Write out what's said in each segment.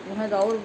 तुम्हें तो और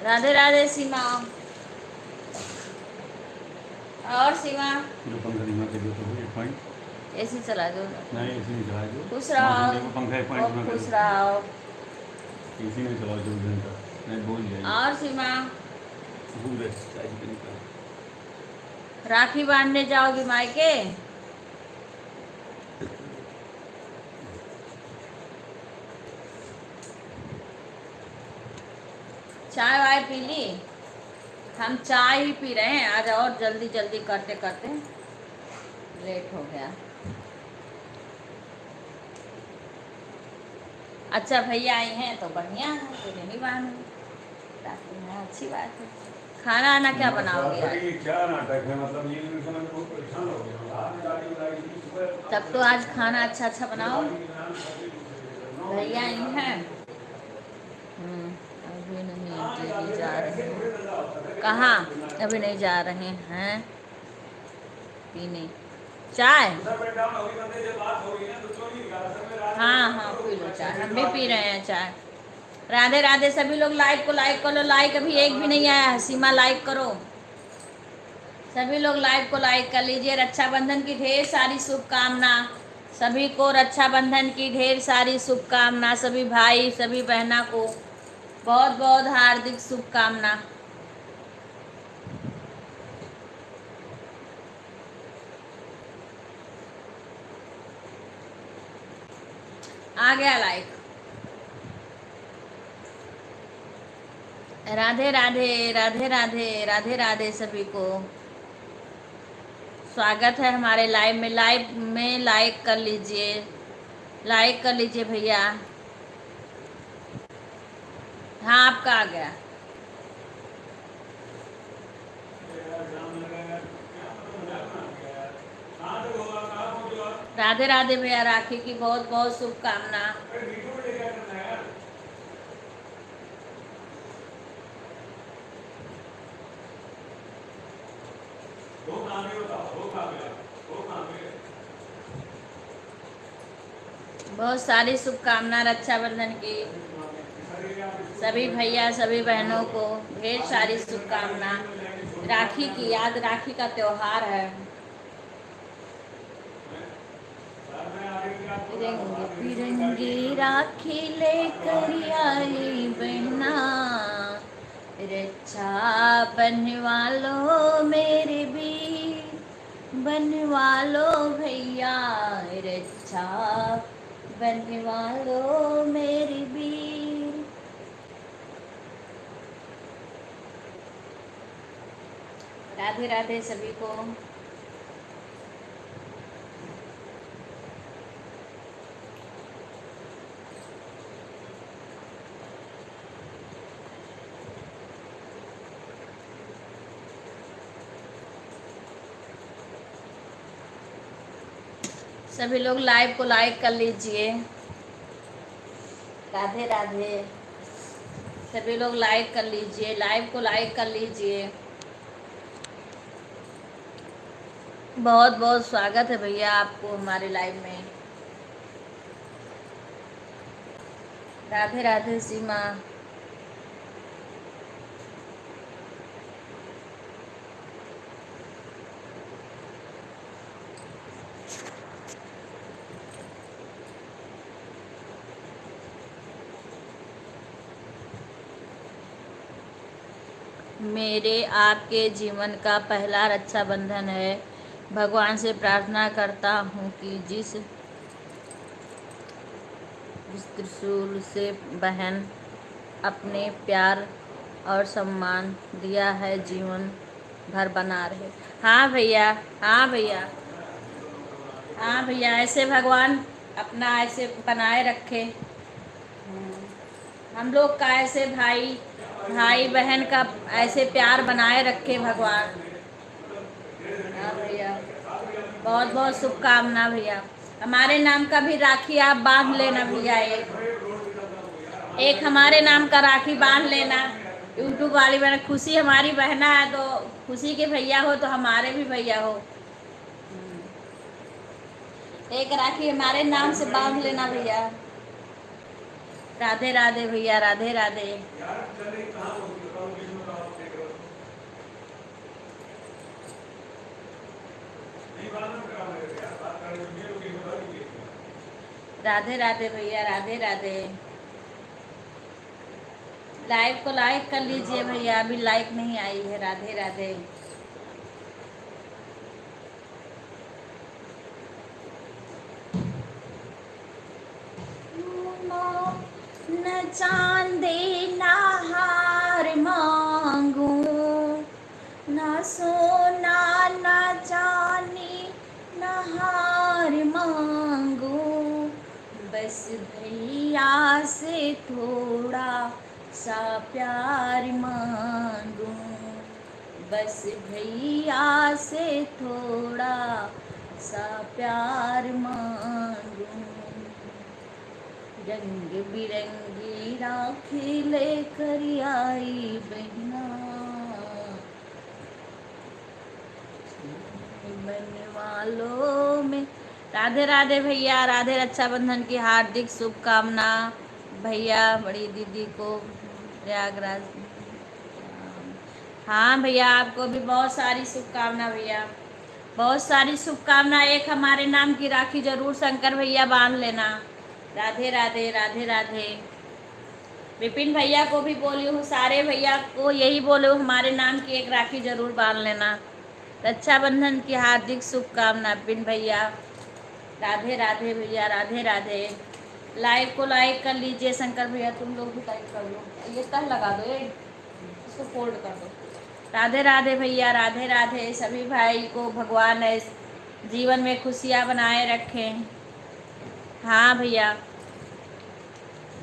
राधे राधे सीमा। और सीमा जो पंखा धीमा कर दो तो एक पॉइंट एसी चला दो। नहीं एसी नहीं चला दो। खुश रहो। पंखा एक पॉइंट में खुश रहो। एसी नहीं चलाओ 24 घंटा नहीं बोल जाएगी। और सीमा भूल चाहिए कि नहीं राखी बांधने जाओगी मायके? चाय वाय पी ली? हम चाय ही पी रहे हैं आज, और जल्दी जल्दी करते करते लेट हो गया। अच्छा भैया आए हैं तो बढ़िया है, तो नहीं बांधूंगी राखी है, अच्छी बात है। खाना आना क्या बनाओगे आज? क्या नाटक है मतलब ये समझ बहुत परेशान हो गया। तब तो आज खाना अच्छा अच्छा बनाओ। भैया आई हैं? अभी नहीं जा रहे हैं। कहाँ? अभी नहीं जा रहे हैं पीने चाय। हाँ हाँ पी लो चाय, हम भी पी रहे हैं चाय। राधे राधे सभी लोग, लाइक को लाइक करो। लाइक अभी एक भी नहीं आया है। सीमा लाइक करो, सभी लोग लाइक को लाइक कर लीजिए। रक्षाबंधन की ढेर सारी शुभकामना सभी को, रक्षाबंधन की ढेर सारी शुभकामना सभी भाई सभी बहना को बहुत बहुत हार्दिक शुभकामना। आ गया लाइक। राधे राधे राधे राधे राधे राधे सभी को स्वागत है हमारे लाइव में। लाइव में लाइक कर लीजिए, लाइक कर लीजिए भैया। हाँ आपका आ गया। राधे राधे भैया, राखी की बहुत बहुत शुभकामना। बहुत सारी शुभकामना रक्षाबंधन की सभी भैया सभी बहनों को ढेर सारी शुभकामना। राखी की याद, राखी का त्योहार है। रंग बिरंगी राखी लेकर आई बहना, रक्षा बनवा लो मेरे भी, बनवा लो भैया रक्षा, बनवा लो मेरी भी। राधे राधे सभी को। सभी लोग लाइव को लाइक कर लीजिए। राधे राधे। सभी लोग लाइक कर लीजिए, लाइव को लाइक कर लीजिए। बहुत बहुत स्वागत है भैया आपको हमारे लाइव में। राधे राधे सीमा। मेरे आपके जीवन का पहला रक्षाबंधन है। भगवान से प्रार्थना करता हूँ कि जिस त्रिशूल से बहन अपने प्यार और सम्मान दिया है जीवन भर बना रहे। हाँ भैया, हाँ भैया, हाँ भैया, ऐसे भगवान अपना ऐसे बनाए रखे। हम लोग का ऐसे भाई भाई बहन का ऐसे प्यार बनाए रखे भगवान। हाँ भैया, बहुत बहुत शुभकामना भैया। हमारे नाम का भी राखी आप बांध लेना भैया। एक हमारे नाम का राखी बांध लेना। यूट्यूब वाली बहन खुशी हमारी बहना है, तो खुशी के भैया हो तो हमारे भी भैया हो। एक राखी हमारे नाम से बांध लेना भैया। राधे राधे भैया, राधे राधे। राधे राधे भैया, राधे राधे। लाइव को लाइक कर लीजिए भैया, अभी लाइक नहीं आई है। राधे राधे। न चांदी ना हार मांगू, ना सोना ना चांदी ना हार मांगू, बस भैया से थोड़ा सा प्यार मांगू, बस भैया से थोड़ा सा प्यार मांगू। रंग बिरंगी राखी लेकर आई बहना, बनवालों में। राधे राधे भैया, राधे रक्षाबंधन की हार्दिक शुभकामना भैया बड़ी दीदी को प्रयागराज। हाँ भैया, आपको भी बहुत सारी शुभकामना भैया, बहुत सारी शुभकामना। एक हमारे नाम की राखी जरूर शंकर भैया बांध लेना। राधे राधे, राधे राधे। विपिन भैया को भी बोली हूँ, सारे भैया को यही बोले हूँ, हमारे नाम की एक राखी जरूर बांध लेना। रक्षाबंधन की हार्दिक शुभकामना विपिन भैया। राधे राधे भैया, राधे राधे। लाइव को लाइक कर लीजिए। शंकर भैया तुम लोग भी लाइक कर लो, ये तह लगा दो, ये इसको फोल्ड कर दो। राधे राधे भैया, राधे राधे। सभी भाई को भगवान इस जीवन में खुशियाँ बनाए रखें। हाँ भैया,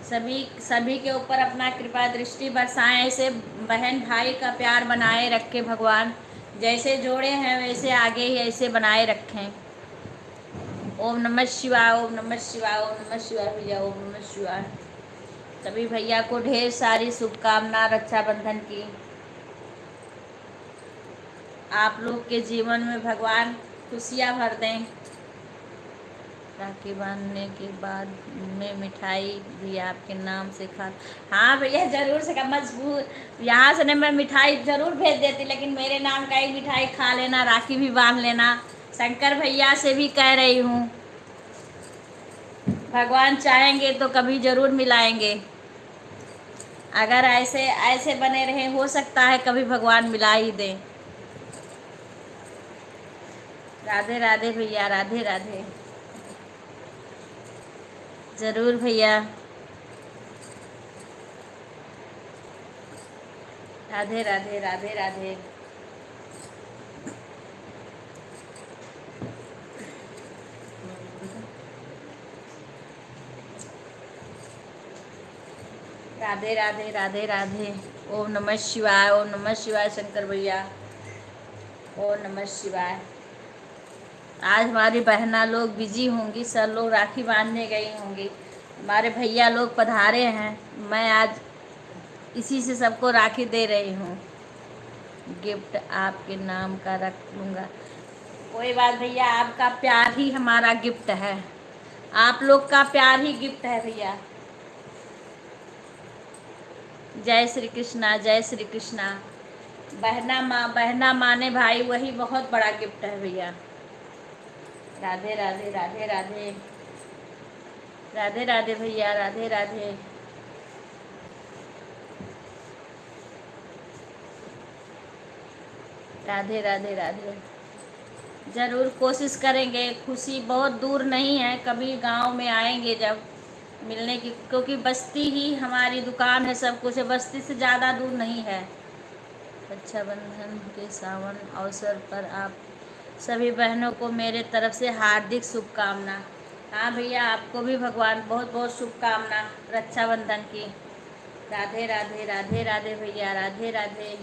सभी के ऊपर अपना कृपा दृष्टि बरसाएं, ऐसे बहन भाई का प्यार बनाए रखे भगवान। जैसे जोड़े हैं वैसे आगे ही ऐसे बनाए रखें। ओम नमः शिवाय, ओम नमः शिवाय, ओम नमः शिवाय भैया, ओम नमः शिवाय। सभी भैया को ढेर सारी शुभकामना रक्षाबंधन की। आप लोग के जीवन में भगवान खुशियाँ भर दें। राखी बांधने के बाद में मिठाई भी आपके नाम से खा। हाँ भैया, जरूर से मजबूर यहाँ से नहीं, मैं मिठाई जरूर भेज देती, लेकिन मेरे नाम का ही मिठाई खा लेना, राखी भी बांध लेना। शंकर भैया से भी कह रही हूँ, भगवान चाहेंगे तो कभी जरूर मिलाएंगे। अगर ऐसे ऐसे बने रहे, हो सकता है कभी भगवान मिला ही दें। राधे राधे भैया, राधे राधे। जरूर भैया। राधे राधे, राधे राधे। राधे राधे, राधे राधे। ओम नमः शिवाय, ओम नमः शिवाय शंकर भैया, ओम नमः शिवाय। आज हमारी बहना लोग बिजी होंगी, सब लोग राखी बांधने गई होंगी, हमारे भैया लोग पधारे हैं। मैं आज इसी से सबको राखी दे रही हूँ। गिफ्ट आपके नाम का रख लूँगा। कोई बात भैया, आपका प्यार ही हमारा गिफ्ट है, आप लोग का प्यार ही गिफ्ट है भैया। जय श्री कृष्णा, जय श्री कृष्णा। बहना माने भाई, वही बहुत बड़ा गिफ्ट है भैया। राधे राधे, राधे राधे, राधे राधे भैया, राधे राधे। राधे राधे, राधे। ज़रूर कोशिश करेंगे, खुशी बहुत दूर नहीं है, कभी गांव में आएंगे जब मिलने की, क्योंकि बस्ती ही हमारी दुकान है, सब कुछ है, बस्ती से ज़्यादा दूर नहीं है। रक्षाबंधन के सावन अवसर पर आप सभी बहनों को मेरे तरफ से हार्दिक शुभकामना। हाँ भैया, आपको भी भगवान बहुत बहुत शुभकामना रक्षाबंधन की। राधे राधे, राधे राधे भैया, राधे राधे,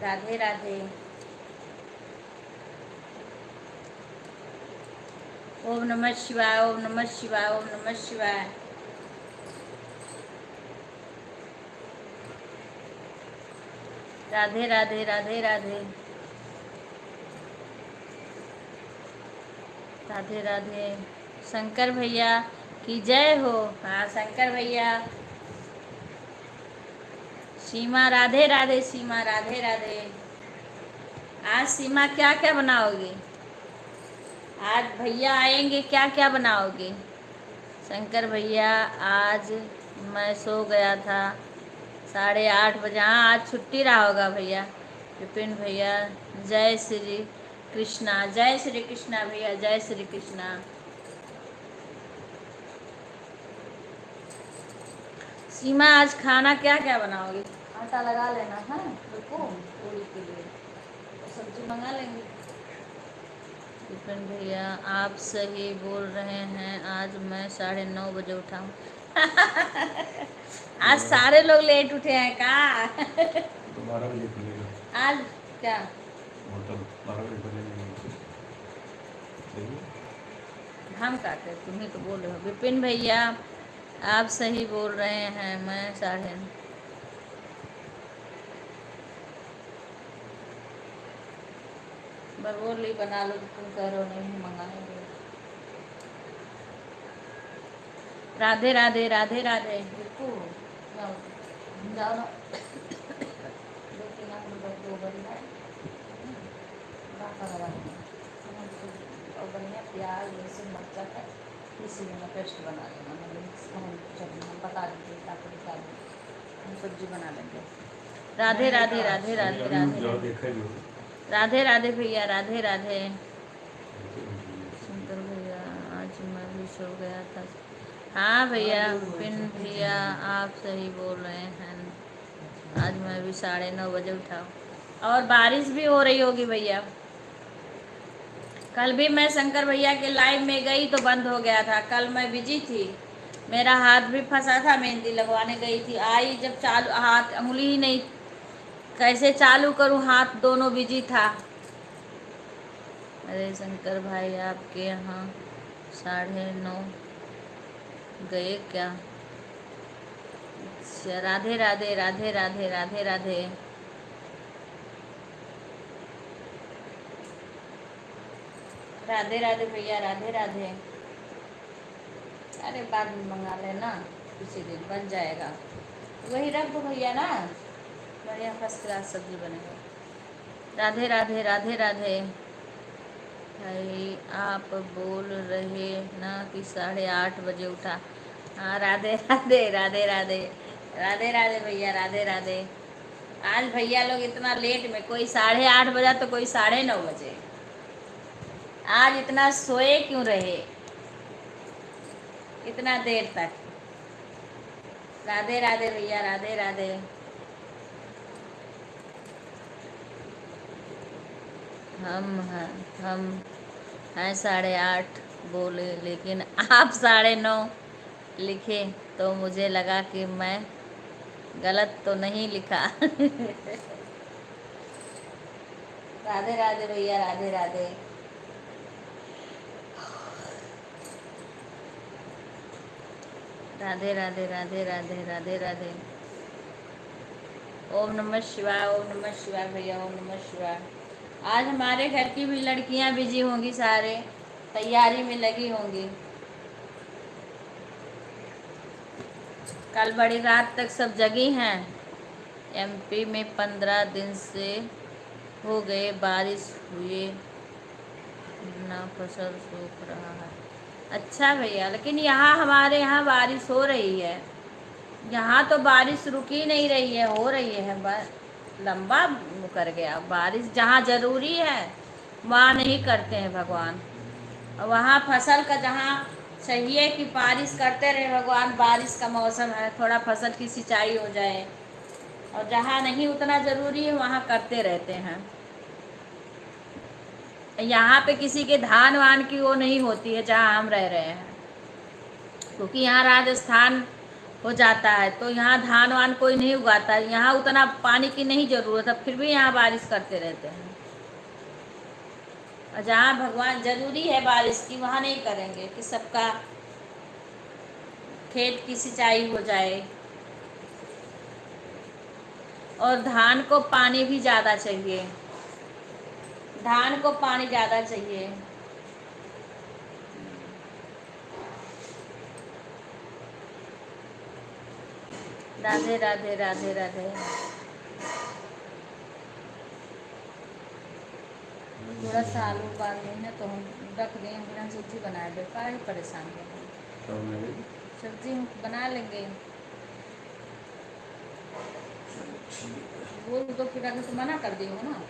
राधे राधे। ओम नमः शिवाय, ओम नमः शिवाय, ओम नमः शिवाय। राधे राधे, राधे राधे, राधे राधे। शंकर भैया की जय हो। हाँ शंकर भैया। सीमा राधे राधे, सीमा राधे राधे। आज सीमा क्या क्या बनाओगे? आज भैया आएंगे, क्या क्या बनाओगे? शंकर भैया, आज मैं सो गया था 8:30 बजे। हाँ आज छुट्टी रहा होगा भैया। विपिन भैया, जय श्री कृष्णा, जय श्री कृष्णा भैया, जय श्री कृष्णा। सीमा, आज खाना क्या क्या बनाओगे? आटा लगा लेना है, रुको पूरी के लिए सब्जी मंगा लेंगे। विपिन भैया, आप सही बोल रहे हैं, आज मैं 9:30 बजे उठा हूँ। आज सारे लोग लेट उठे हैं का? तो 12 बजे खुलेगा आज क्या होटल, 12 बजे खुलेगा। हम काटे, तुम ही तो बोल रहे हो। विपिन भैया, आप सही बोल रहे हैं, मैं 9:30 बरबोली बना लो, तुम कह रहे हो नहीं मंगाएंगे। राधे राधे, राधे राधे। बिल्कुल जाओ जाओ ना। 2-3 आदमी बस 2 बड़ी है, बाका लगा देना। और बढ़िया प्याज लहसुन मरचा है, इसी में पेस्ट बना लेना। मतलब हम चटनी हम बता दीजिए, ताकि बता दें, हम सब्जी बना लेंगे। राधे राधे, राधे राधे, राधे राधे, राधे भैया, राधे राधे। शंकर भैया, आज मैं भी सो गया था। हाँ भैया, पिन भैया, आप सही बोल रहे हैं, आज मैं भी 9:30 बजे उठा हूँ। और बारिश भी हो रही होगी भैया। कल भी मैं शंकर भैया के लाइव में गई तो बंद हो गया था, कल मैं बिजी थी, मेरा हाथ भी फंसा था, मेहंदी लगवाने गई थी, आई जब चालू, हाथ उंगली ही नहीं, कैसे चालू करूँ, हाथ दोनों बिजी था। अरे शंकर भाई, आपके यहाँ 9:30 गए क्या? अच्छा, राधे राधे, राधे राधे, राधे राधे। राधे राधे भैया, राधे राधे। अरे बाद में मंगा लेना, किसी दिन बन जाएगा, वही रख दो भैया ना, बढ़िया फर्स्ट क्लास सब्जी बनेगा। राधे राधे, राधे राधे। भाई आप बोल रहे ना कि 8:30 बजे उठा। हाँ राधे राधे, राधे राधे, राधे राधे भैया, राधे राधे। आज भैया लोग इतना लेट में, कोई 8:30 बजा तो कोई 9:30 बजे। आज इतना सोए क्यों रहे इतना देर तक? राधे राधे भैया, राधे राधे। हम हैं 8:30 बोले, लेकिन आप 9:30 लिखे, तो मुझे लगा कि मैं गलत तो नहीं लिखा। राधे राधे भैया, राधे राधे। राधे राधे राधे राधे राधे राधे। ओम नमः शिवाय, ओम नमः शिवाय भैया, ओम नमः शिवाय। आज हमारे घर की भी लड़कियां बिजी होंगी, सारे तैयारी में लगी होंगी। कल बड़ी रात तक सब जगी हैं। एमपी में 15 दिन से हो गए बारिश हुए ना, फसल सूख रहा है। अच्छा भैया, लेकिन यहाँ हमारे यहाँ बारिश हो रही है। यहाँ तो बारिश रुकी नहीं रही है, हो रही है। बस लंबा कर गया बारिश। जहाँ ज़रूरी है वहाँ नहीं करते हैं भगवान, और वहाँ फसल का जहाँ चाहिए कि बारिश करते रहे भगवान, बारिश का मौसम है, थोड़ा फसल की सिंचाई हो जाए, और जहाँ नहीं उतना ज़रूरी है वहाँ करते रहते हैं। यहाँ पे किसी के धान वान की वो नहीं होती है जहाँ हम रह रहे हैं, क्योंकि यहाँ राजस्थान हो जाता है, तो यहाँ धान वान कोई नहीं उगाता है। यहाँ उतना पानी की नहीं ज़रूरत है, फिर भी यहाँ बारिश करते रहते हैं। और जहाँ भगवान ज़रूरी है बारिश की, वहाँ नहीं करेंगे कि सबका खेत की सिंचाई हो जाए। और धान को पानी भी ज़्यादा चाहिए, धान को पानी ज़्यादा चाहिए। राधे राधे राधे राधे। थोड़ा सा आलू उबाल लेना तो हम रख दें, बिना सब्जी बनाए बेकार ही परेशान हो। सब्जी हम बना लेंगे। बोल तो फिर अगर तो मना कर दी हो ना,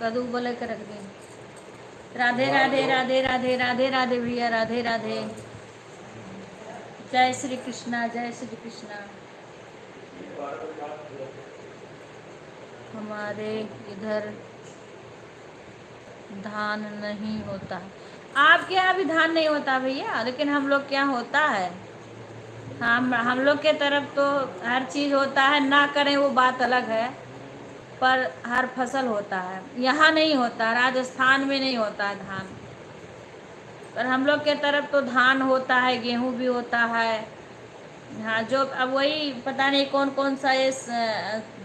कदू बोले के रख दी। राधे राधे राधे राधे राधे राधे भैया, राधे राधे। जय श्री कृष्णा, जय श्री कृष्णा। हमारे इधर धान नहीं होता। आपके यहाँ भी धान नहीं होता भैया, लेकिन हम लोग के यहाँ होता है। हम लोग के तरफ तो हर चीज़ होता है, ना करें वो बात अलग है, पर हर फसल होता है। यहाँ नहीं होता, राजस्थान में नहीं होता है धान, पर हम लोग के तरफ तो धान होता है, गेहूँ भी होता है। हाँ, जो अब वही पता नहीं कौन कौन सा ये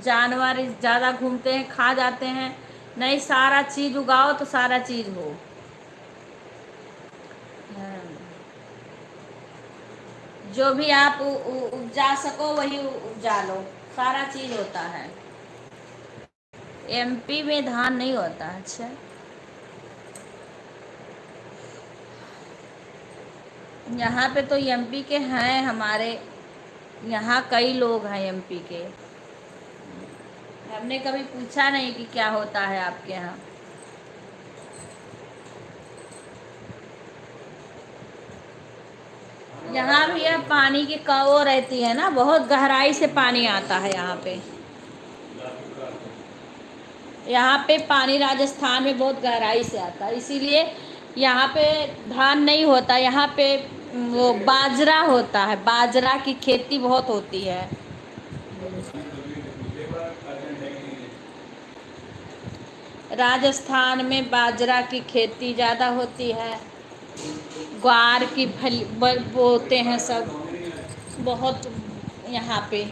जानवर ज़्यादा घूमते हैं, खा जाते हैं। नहीं, सारा चीज़ उगाओ तो सारा चीज़ हो। हाँ, जो भी आप उपजा सको वही उपजा लो, सारा चीज़ होता है। एमपी में धान नहीं होता। अच्छा, यहाँ पे तो एमपी के हैं, हमारे यहाँ कई लोग हैं एमपी के। हमने कभी पूछा नहीं कि क्या होता है आपके यहाँ। यहाँ भी अब पानी की वो रहती है ना, बहुत गहराई से पानी आता है यहाँ पे। यहाँ पे पानी राजस्थान में बहुत गहराई से आता है, इसीलिए यहाँ पे धान नहीं होता। यहाँ पे वो बाजरा होता है, बाजरा की खेती बहुत होती है। राजस्थान में बाजरा की खेती ज़्यादा होती है, ग्वार की फल बोते हैं सब बहुत यहाँ पे,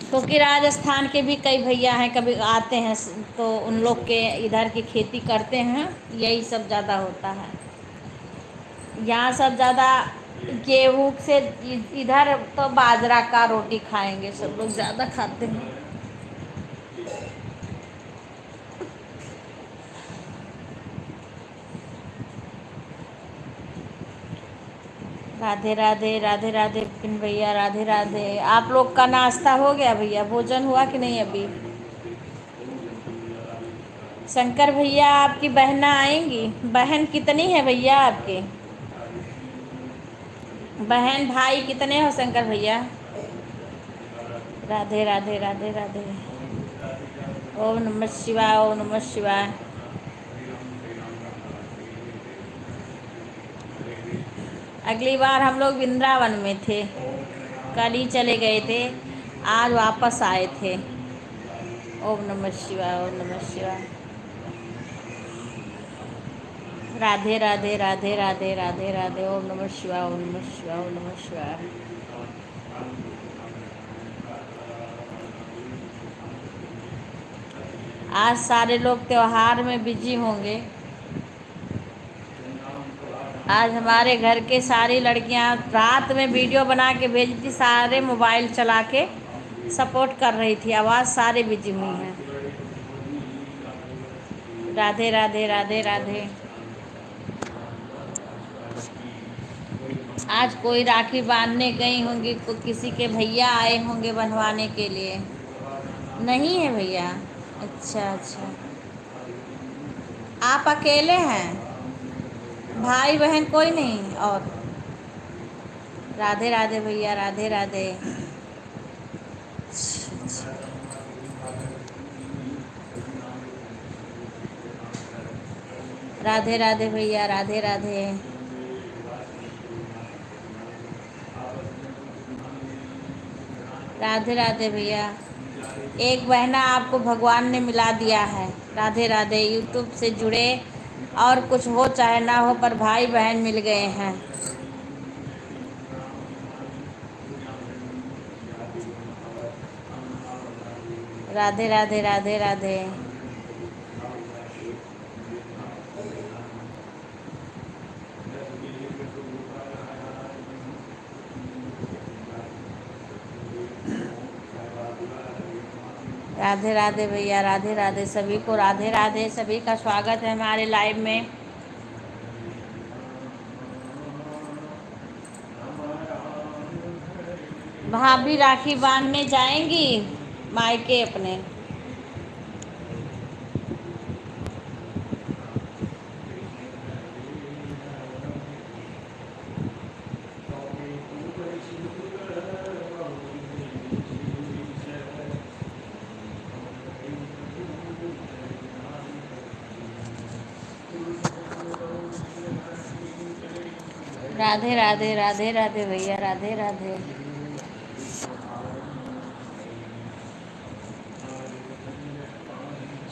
क्योंकि राजस्थान के भी कई भैया हैं, कभी आते हैं तो उन लोग के इधर की खेती करते हैं, यही सब ज़्यादा होता है। यहाँ सब ज़्यादा गेहूँ से, इधर तो बाजरा का रोटी खाएंगे सब लोग, ज़्यादा खाते हैं। राधे राधे राधे राधे पिन भैया, राधे राधे। आप लोग का नाश्ता हो गया भैया, भोजन हुआ कि नहीं अभी? शंकर भैया, आपकी बहना आएंगी? बहन कितनी है भैया आपके? बहन भाई कितने हो शंकर भैया? राधे राधे राधे राधे। ओम नमः शिवाय, ओम नमः शिवाय। अगली बार हम लोग वृंदावन में थे, कल ही चले गए थे, आज वापस आए थे। ओम नमः शिवाय, ओम नमः शिवाय। राधे राधे राधे राधे राधे राधे। ओम नमः शिवाय, ओम नमः शिवाय, ओम नमः शिवाय। आज सारे लोग त्योहार में बिजी होंगे। आज हमारे घर के सारी लड़कियां रात में वीडियो बना के भेजी थी, सारे मोबाइल चला के सपोर्ट कर रही थी। आवाज़ सारे बिजी हुई हैं। राधे राधे राधे राधे। आज कोई राखी बांधने गई होंगी, किसी के भैया आए होंगे बंधवाने के लिए। नहीं है भैया? अच्छा अच्छा। आप अकेले हैं? भाई बहन कोई नहीं? और राधे राधे भैया, राधे राधे। राधे राधे भैया, राधे राधे। राधे राधे भैया। एक बहना आपको भगवान ने मिला दिया है। राधे राधे। यूट्यूब से जुड़े और कुछ हो चाहे ना हो, पर भाई बहन मिल गए हैं। राधे राधे राधे राधे। राधे राधे भैया, राधे राधे। सभी को राधे राधे। सभी का स्वागत है हमारे लाइव में। भाभी राखी बांधने जाएंगी मायके अपने। राधे राधे राधे राधे भैया, राधे राधे।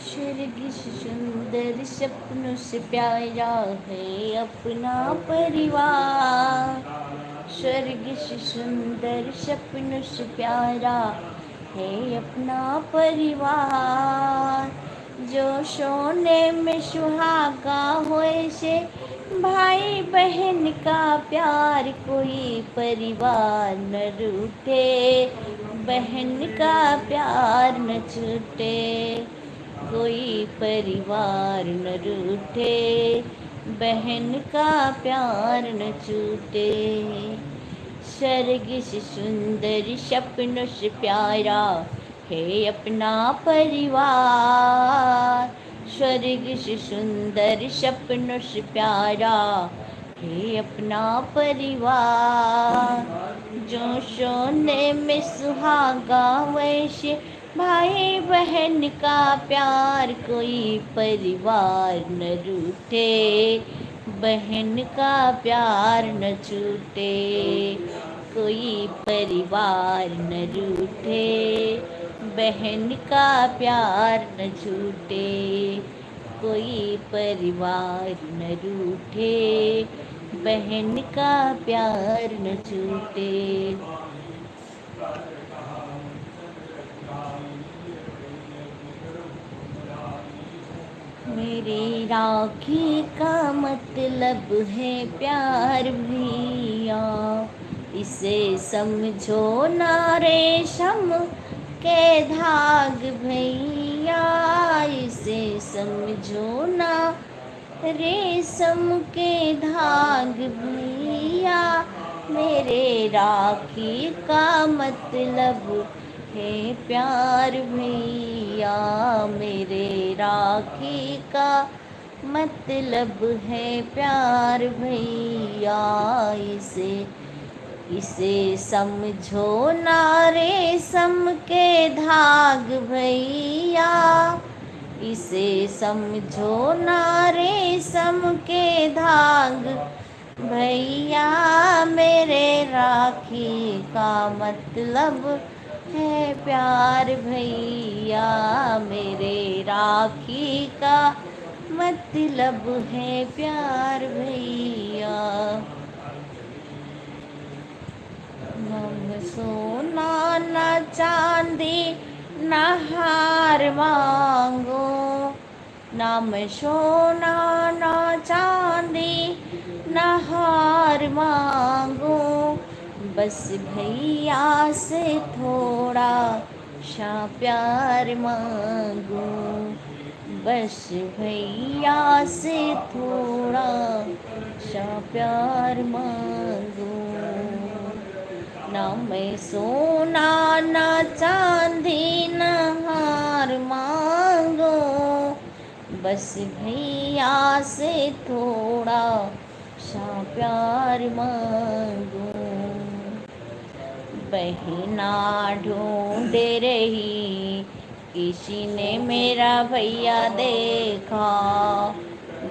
स्वर्ग से सुंदर सपनों से प्यारा है अपना परिवार। स्वर्ग से सुंदर सपनों से प्यारा है अपना परिवार। जो सोने में सुहागा होए से भाई बहन का प्यार, कोई परिवार न रूठे, बहन का प्यार न छूटे, कोई परिवार न रूठे, बहन का प्यार न छूटे। स्वर्ग से सुंदर सपनों से प्यारा है अपना परिवार। स्वर्ग से सुंदर सपनों से प्यारा है अपना परिवार। जो सोने में सुहागा वैसे भाई बहन का प्यार, कोई परिवार न रूठे, बहन का प्यार न छूटे, कोई परिवार न रूठे, बहन का प्यार न छूटे, कोई परिवार न रूठे, बहन का प्यार न छूटे। मेरी राखी का मतलब है प्यार भैया, इसे समझो ना रेशम के धाग भैया, इसे समझो ना रेशम के धाग भैया। मेरे राखी का मतलब है प्यार भैया, मेरे राखी का मतलब है प्यार भैया। इसे समझो ना रेशम के धाग भैया, इसे समझो ना रेशम के धाग भैया। मेरे राखी का मतलब है प्यार भैया, मेरे राखी का मतलब है प्यार भैया। हम सोना न चांदी न हार मांगो, नाम सोना न चांदी न हार मांगो, बस भैया से थोड़ा सा प्यार मांगो, बस भैया से थोड़ा सा प्यार मांगो। ना मैं सोना न चांदी न हार मांगो, बस भैया से थोड़ा सा प्यार मांगो। बहना ढूंढ रही, किसी ने मेरा भैया देखा,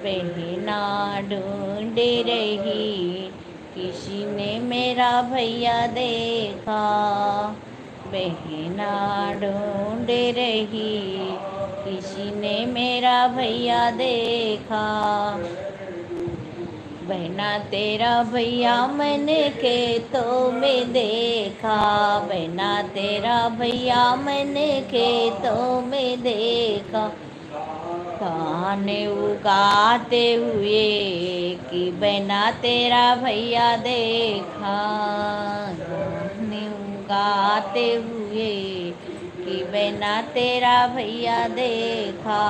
बहना ढूंढ रही, किसी ने मेरा भैया देखा, बहना ढूंढ रही, किसी ने मेरा भैया देखा। बहना तेरा भैया मैंने खेतों में देखा, बहना तेरा भैया मैंने खेतों में देखा, धान उगाते हुए कि बहना तेरा भैया देखा, धान उगाते हुए कि बहना तेरा भैया देखा।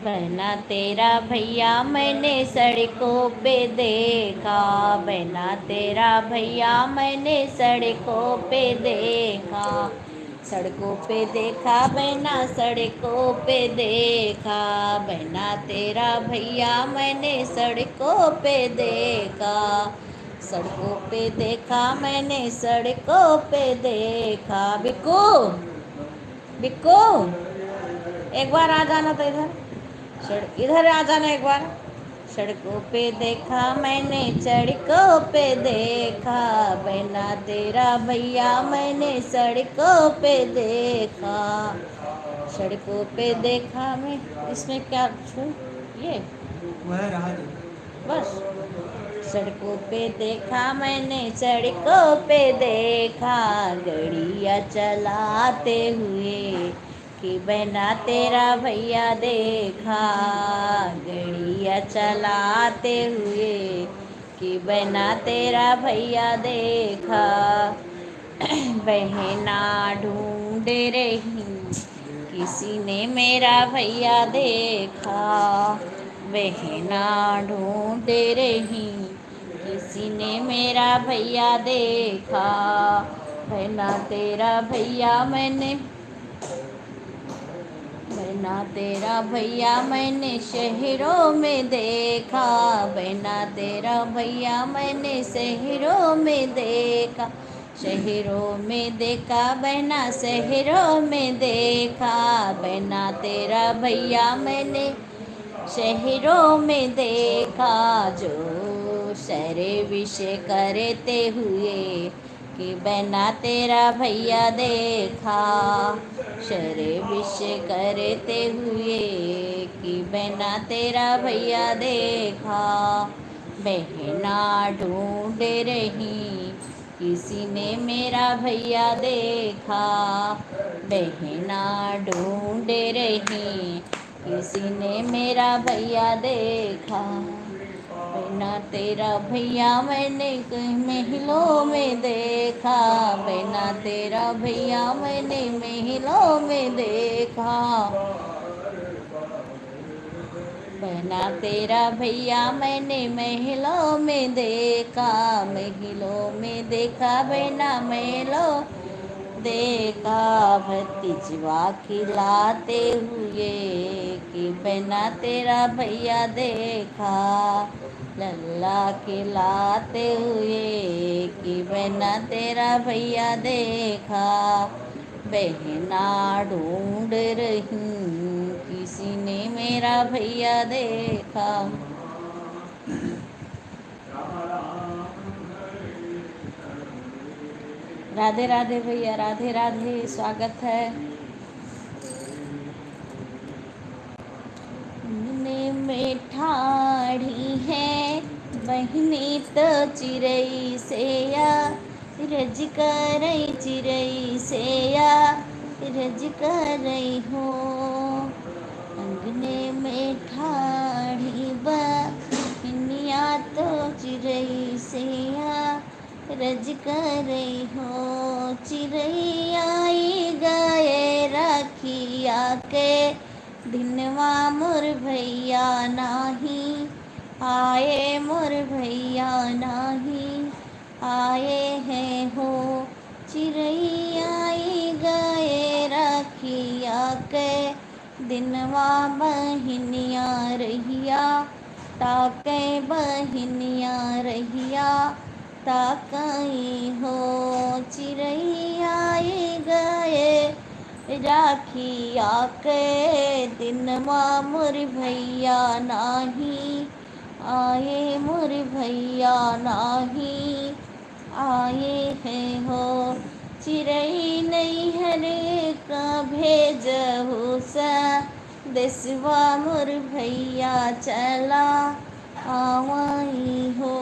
बहना तेरा भैया मैंने सड़कों पे देखा, बहना तेरा भैया मैंने सड़कों पे देखा, सड़कों पे देखा बहना सड़कों पे देखा, बहना तेरा भैया मैंने सड़कों पे देखा, सड़कों पे देखा मैंने सड़कों पे देखा। बिक्कू बिक्कू एक बार आ जाना तो इधर आ जाना एक बार। सड़कों पे देखा मैंने सड़कों पे देखा, बहना तेरा भैया मैंने सड़कों पे देखा, सड़कों पे देखा मैं। इसमें क्या छू ये वह रहा दे। बस। सड़कों पे देखा मैंने सड़कों पे देखा, गड़िया चलाते हुए कि बहना तेरा भैया देखा, गड़िया चलाते हुए कि बहना तेरा भैया देखा। बहना ढूंढ रही, किसी ने मेरा भैया देखा, बहना ढूंढ रही, किसी ने मेरा भैया देखा, बहना तेरा भैया मैंने, बहना तेरा भैया मैंने शहरों में देखा, बहना तेरा भैया मैंने शहरों में देखा, शहरों में देखा बहना शहरों में देखा, बहना तेरा भैया मैंने शहरों में देखा, जो सारे विषय करते हुए कि बहना तेरा भैया देखा, शरे विषय करते हुए कि बहना तेरा भैया देखा। बहना ढूंढ रही, किसी ने मेरा भैया देखा, बहना ढूंढ रही, किसी ने मेरा भैया देखा, बहना तेरा भैया मैंने महलों में देखा, बहना तेरा भैया मैंने महलों में देखा, बहना तेरा भैया मैंने महलों में देखा, महलों में देखा बहना महलों देखा, भतीजवा खिलाते हुए कि बहना तेरा भैया देखा, लल्ला खिलाते हुए कि बहना तेरा भैया देखा। बहना ढूंढ रही, किसी ने मेरा भैया देखा। राधे राधे भैया, राधे राधे, स्वागत है। ने में ठाड़ी है बहनी तो चिरई से या रज करई चिरई से या रज करई हो। अंगने में ठाड़ी बहनिया तो चिरई से या रज करई हो। चिरई आई गए रखिया के दिनवा मोर भैया नाही आए, मोर भैया नाही आए हैं हो। चिरई आई गए रखिया के दिनवा बहिनिया रहिया ताके बहिनिया रहिया ताकई हो। चिरई आई गए राखिया के दिनवा मोर भैया नाही आए, मोर भैया नाही आए हैं हो। चिरई नैहर का भेजहु सा देसवा मोर भैया चला आवाई हो।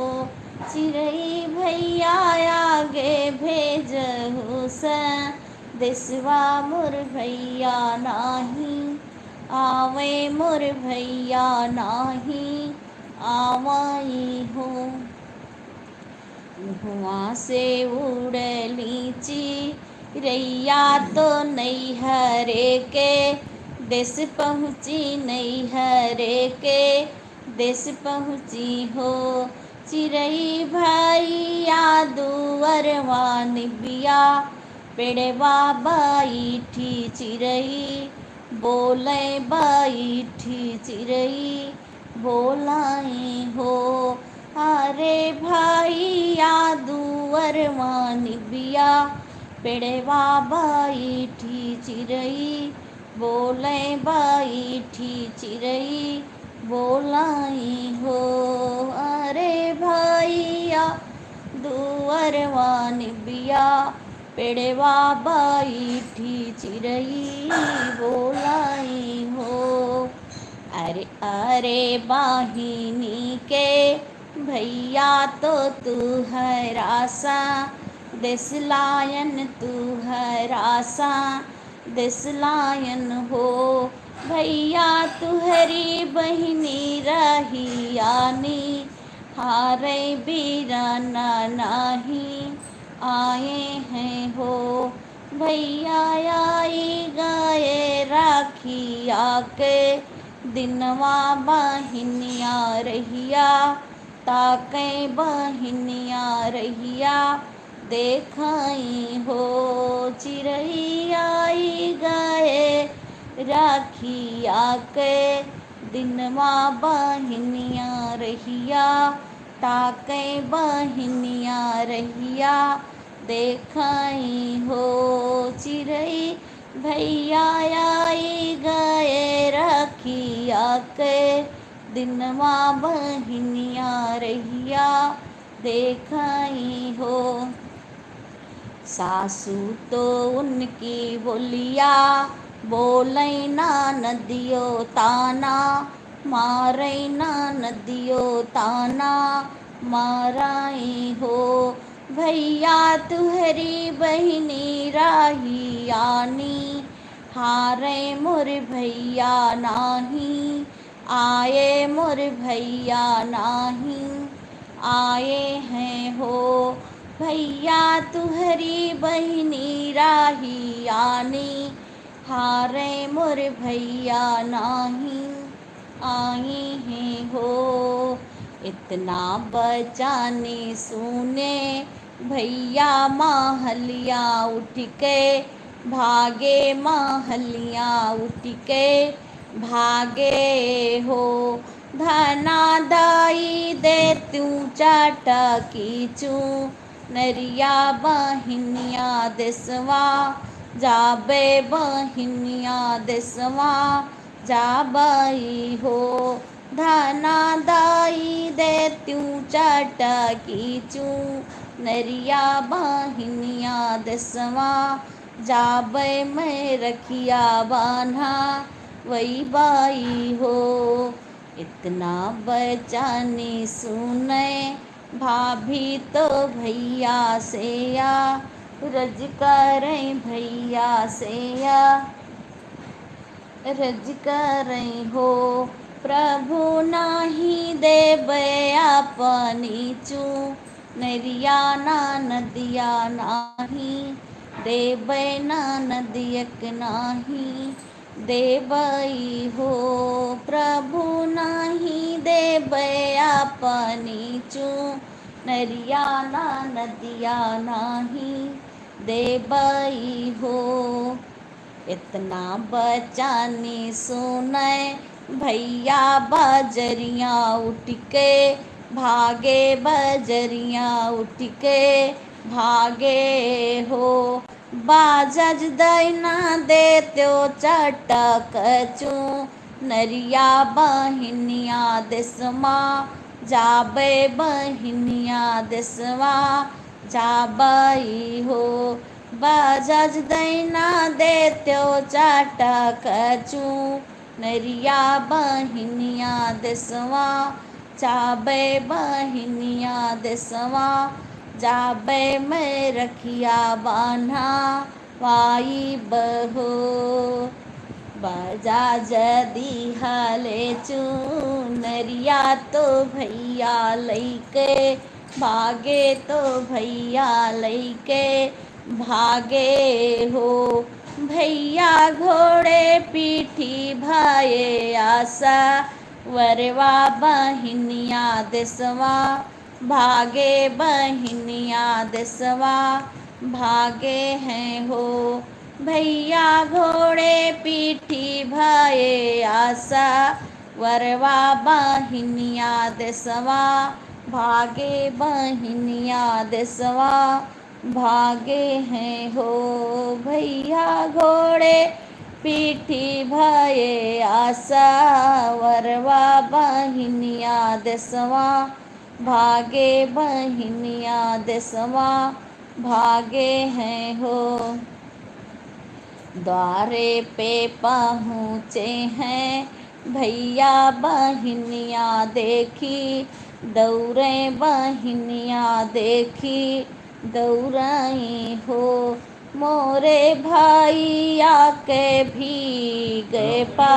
चिरई भैया आगे भेजहु सा देसवा मोर भैया नाही आवे, मोर भैया नाही आवाई हो। हुआ से उड़ली चिरैया तो नैहरे के देश पहुँची, नैहरे के देश पहुँची हो। चिरई भैया दुअरवा निबिया पेड़वा बैठी चिरई बोले बैठी चिरई बोलाई हो। अरे भैया दुअरवा निबिया पेड़वा बैठी चिरई बोले बैठी चिरई बोलाई हो। अरे भैया दुअरवा निबिया पेड़वा बैठी चिरई बोलाई हो। अरे अरे बाहिनी के भैया तो तू हरासा देसलायन तू हरासा देसलायन हो। भैया तुहरी बहिनी रहियानी हारे बीराना नाही आए हैं हो। भैया आई गए राखिया के दिनवा बहिनिया रहिया ताके बहिनिया रहिया देखई हो। चिरई आई गए राखिया के दिनवा बहिनिया रहिया ताके बहिनिया रहिया देखई हो। चिरई भैया आई गए रखिया के दिनवा बहिनिया रहिया देखई हो। सासू तो उनकी बोलिया बोलै ना नदियो ताना मारै ना नदियो ताना माराई हो। भैया तुहरी बहिनी राहियानी हारे मोर भैया नाही आए, मोर भैया नाही आए हैं हो। भैया तुहरी बहिनी राहियानी हारे मोर भैया नाही आई हैं हो। इतना बचाने सुने भैया माहलिया उठ के भागे, माहलिया उठ के भागे हो। धना दाई दे तू चाटा कीचू नरिया बहिनिया देसवा जाबे बहिनिया देसवा जाबई हो। धना दाई दे तू चाटा कीचू नरिया बहिनिया देसवा जाबे मैं रखिया बान्हा वही बाई हो। इतना बचानी सुने भाभी तो भैया से या रज करें भैया से या रज करें हो। प्रभु नाही देबे अपनी चू नरिया ना नदिया नाही देबे ना नदियक नाही देबई हो। प्रभु नाही देबे अपनी चू नरिया ना नदिया नाही देबई हो। इतना बचानी सुने भैया बजरिया उठ के भागे बजरिया उठ के भागे हो। बाजज दैना दे त्यो चटक चू नरिया बहिनिया देसमा जाबे बहिनिया देसवा जाबई हो। बाजज दैना दे त्यो चाटक चू नरिया बहिनिया देसवा जाबे बहिनिया देसवा जाबे मैं रखिया बान्हा वाई बहो। बजा जदी हले चू नरिया तो भैया लैके भागे तो भैया लैके भागे हो। भैया घोड़े पीठी भाए आशा वरवा बहिनिया देसवा भागे बहिनिया देसवा भागे हैं हो। भैया घोड़े पीठी भाए आशा वरवा बहिनिया देसवा भागे बहिनिया देसवा भागे हैं हो। भैया घोड़े पीठी भाए आशा वरवा बहिनिया देसवा भागे बहिनिया देसवा भागे हैं हो। द्वारे पे पहुँचे हैं भैया बहिनिया देखी दौड़े बहिनिया देखी दौड़ाई हो। मोरे भैया के भी गए पा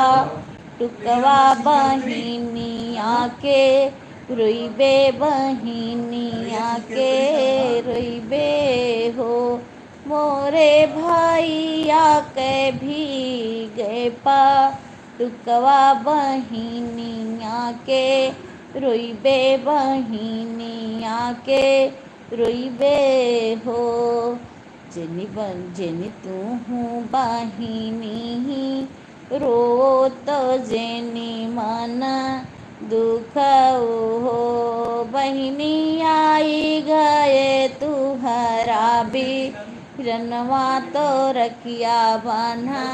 टुकवा बहिनिया के रोइबे बहिनिया के रोइबे हो। मोरे भैया के भी गए पा टुकवा बहिनिया के रोइबे बहिनिया के रोइबे हो। जेनी जेनी तू हूँ बहिनी रो तो जेनी मन दुख हो। बहिनी आई गए तू हरा भी रनवा तो रखिया बन्हा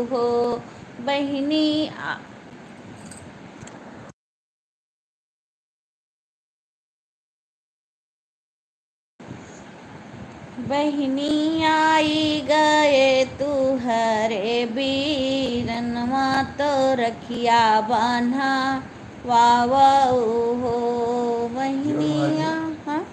हो। बहिनी बहिनी आई गए तू हरे बीरनवा तो रखिया बन्हा हो। बहिनिया हाँ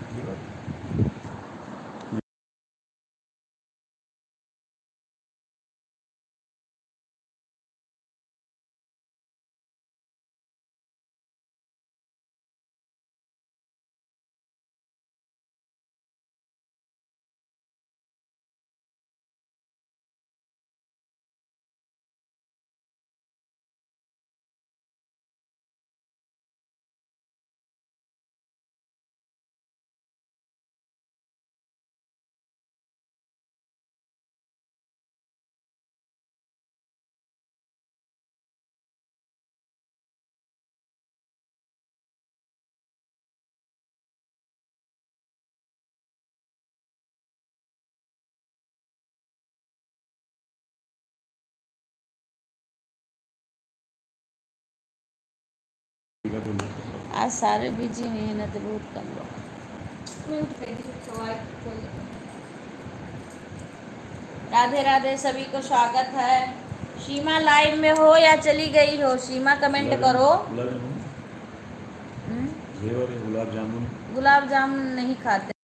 आज सारे बिजी हुए हैं ना तो बहुत कम लोग म्यूट कर दी, तो आवाज खोल दो। राधे राधे, सभी को स्वागत है। सीमा लाइव में हो या चली गई हो? सीमा कमेंट करो। गुलाब जामुन, हम्म? घेवर है, गुलाब जामुन। गुलाब जामुन नहीं खाते।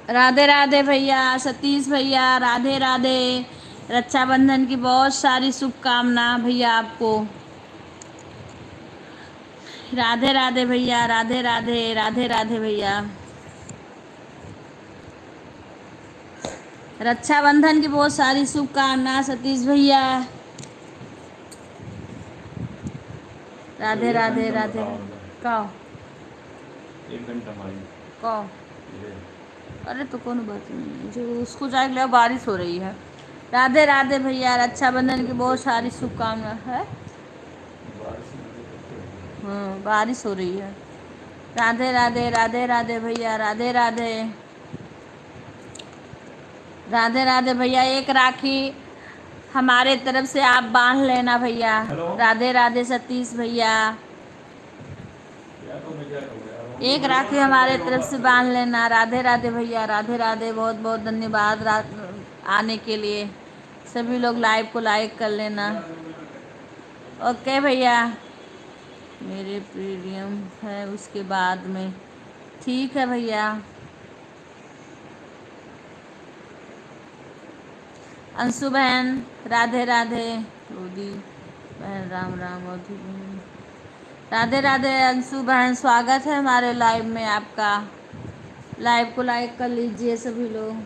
राधे राधे भैया, सतीश भैया, राधे राधे। रक्षाबंधन की बहुत सारी शुभकामना भैया आपको। राधे राधे भैया, राधे राधे, राधे राधे भैया। रक्षाबंधन की बहुत सारी शुभकामना सतीश भैया। राधे राधे राधे। कहो 1 घंटा मारी कहो। ये अरे तो कौन बात नहीं है, जो उसको जाके ले, बारिश हो रही है। राधे राधे भैया, रक्षाबंधन की बहुत सारी शुभकामना है। बारिश में तो करते हैं। हाँ, बारिश हो रही है। राधे राधे, राधे राधे भैया, राधे राधे। राधे राधे भैया, एक राखी हमारे तरफ से आप बांध लेना भैया। हेलो। राधे राधे सतीश भैया, या तो मैं क्या करूँ यार, एक राखी हमारे तरफ से बांध लेना। राधे राधे भैया, राधे राधे, बहुत बहुत धन्यवाद आने के लिए। सभी लोग लाइव को लाइक कर लेना। ओके भैया, मेरे प्रीमियम है उसके बाद में। ठीक है भैया। अंशु बहन राधे राधे। रोदी बहन राम राम। रोदी बहन राधे राधे। अंशु बहन, स्वागत है हमारे लाइव में आपका। लाइव को लाइक कर लीजिए सभी लोग।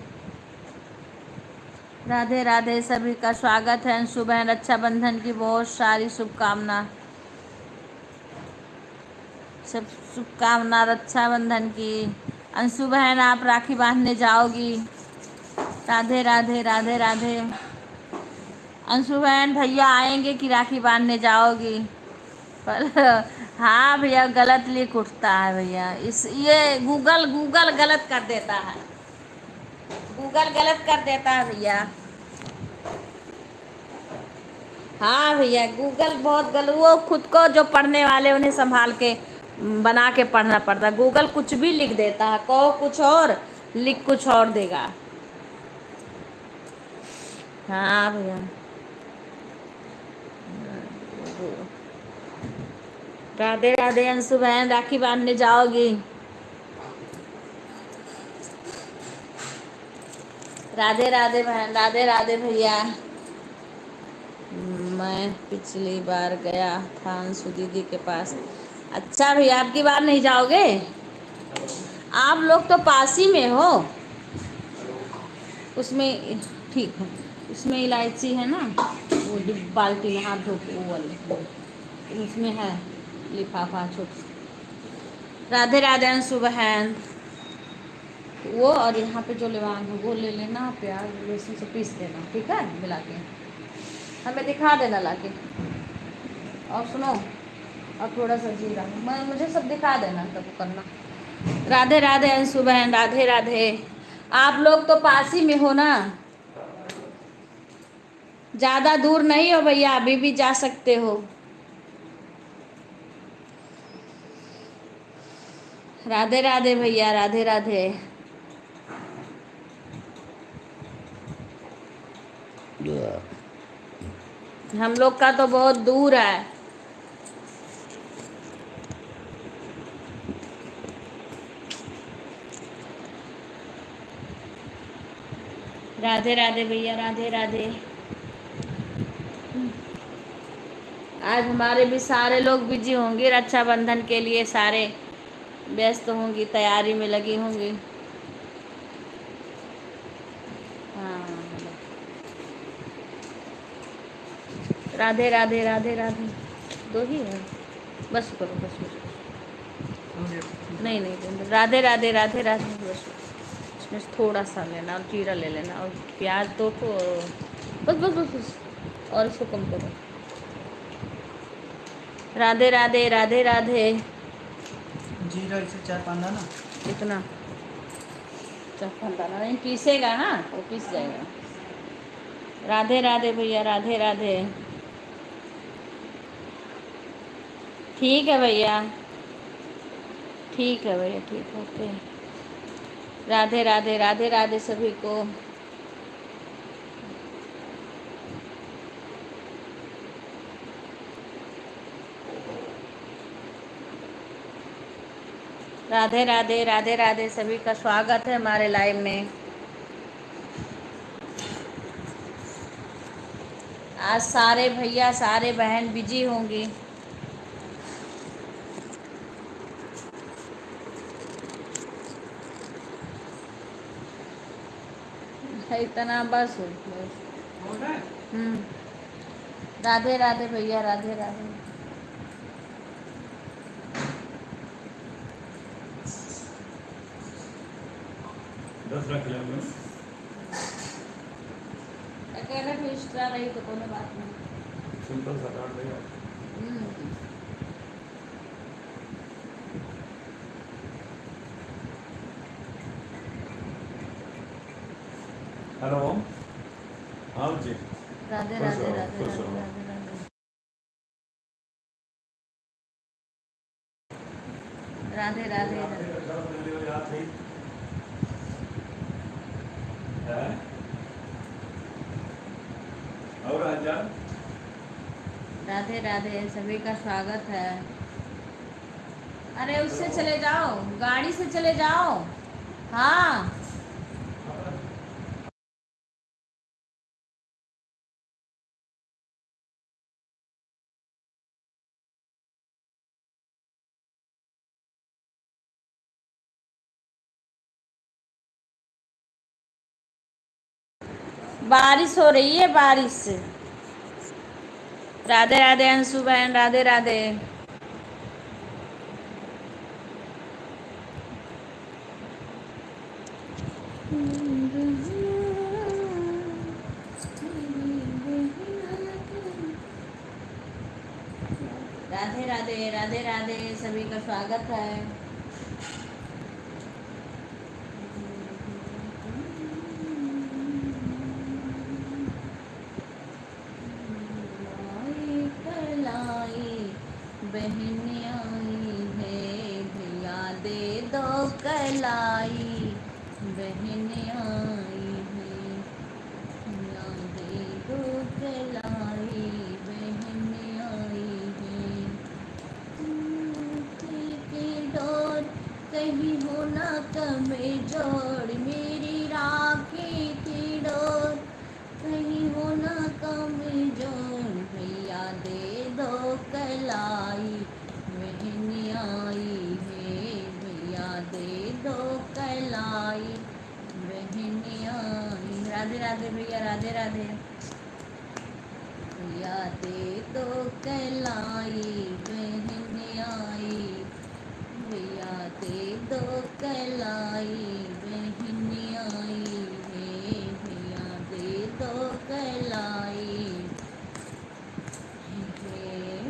राधे राधे, सभी का स्वागत है। अंशु बहन, रक्षाबंधन की बहुत सारी शुभकामना। सब शुभकामना रक्षाबंधन की। अंशु बहन, आप राखी बांधने जाओगी? राधे राधे, राधे राधे। अंशु बहन, भैया आएंगे कि राखी बांधने जाओगी? पर हाँ भैया, गलत लिख उठता है भैया। इस ये गूगल गलत कर देता है। गूगल गलत कर देता है भैया। हाँ भैया, गूगल बहुत गलत। वो खुद को जो पढ़ने वाले उन्हें संभाल के बना के पढ़ना पड़ता है। गूगल कुछ भी लिख देता है, कहो कुछ और लिख कुछ और देगा। हाँ भैया। राधे राधे अंशु बहन, राखी बांधने जाओगी? राधे राधे बहन, राधे राधे भैया। मैं पिछली बार गया था अंशु दीदी के पास। अच्छा भैया, आपकी बार नहीं जाओगे? आप लोग तो पास ही में हो। उसमें ठीक है, उसमें इलायची है ना, वो बाल्टी में हाथ धो के वो वाली, उसमें है लिफाफा छोटा। राधे राधे अंशु बहन। वो और यहाँ पे जो लेवांग है वो ले लेना, प्याज लहसुन से पीस देना, ठीक है, मिला के हमें दिखा देना लाके। और सुनो, और थोड़ा सा जीरा, मुझे सब दिखा देना तब करना। राधे राधे अंशु बहन, राधे राधे। आप लोग तो पास ही में हो ना, ज़्यादा दूर नहीं हो भैया, अभी भी जा सकते हो। राधे राधे भैया, राधे राधे। हम लोग का तो बहुत दूर है। राधे राधे भैया, राधे राधे। आज हमारे भी सारे लोग बिजी होंगे रक्षाबंधन के लिए, सारे व्यस्त होंगी, तैयारी में लगी होंगी। हाँ, राधे राधे, राधे राधे। दो ही है, बस करो, बस बस। नहीं नहीं, राधे राधे, राधे राधे, बस। इसमें थोड़ा सा लेना और जीरा ले लेना और प्याज दो तो, बस बस बस बस, और इसको कम करो। राधे राधे, राधे राधे। जीरा इसे 4-5 दाना। इतना 4-5 दाना नहीं, पीसेगा ना वो पीस जाएगा। राधे राधे भैया, राधे राधे। ठीक है भैया, ठीक है भैया, ठीक है, ओके। राधे राधे, राधे राधे सभी को। राधे राधे, राधे राधे सभी का स्वागत है हमारे लाइव में। आज सारे भैया सारे बहन बिजी होंगी। इतना बस हो बस। राधे राधे भैया, राधे राधे। दस रख लिया हमने। अकेले भी एक्स्ट्रा रही तो कोई बात नहीं। सिंपल सा काट देगा। हेलो, हाँ जी। राधे राधे, राधे राधे, राधे राधे, राधे राधे। और हजार। राधे राधे सभी का स्वागत है। अरे उससे चले जाओ, गाड़ी से चले जाओ। हाँ, बारिश हो रही है, बारिश। राधे राधे अंशु बहन, राधे राधे। राधे राधे, राधे राधे सभी का स्वागत है। कलाई बहन आई है, कहलाई, बहन आई है, यादें दो कहलाई, बहन आई है। की डोर कहीं हो ना कमे जोड़, मेरी राखी की डोर कहीं हो ना कमे जोड़, भैया दे दो कलाई, बहन आई है, भैया दे दो कलाई, बहन आई। राधे राधे भैया, राधे राधे भैया दे दो कलाई, बहन आई, भैया दे दो कलाई, बहन आई है, भैया दे दो कलाई है,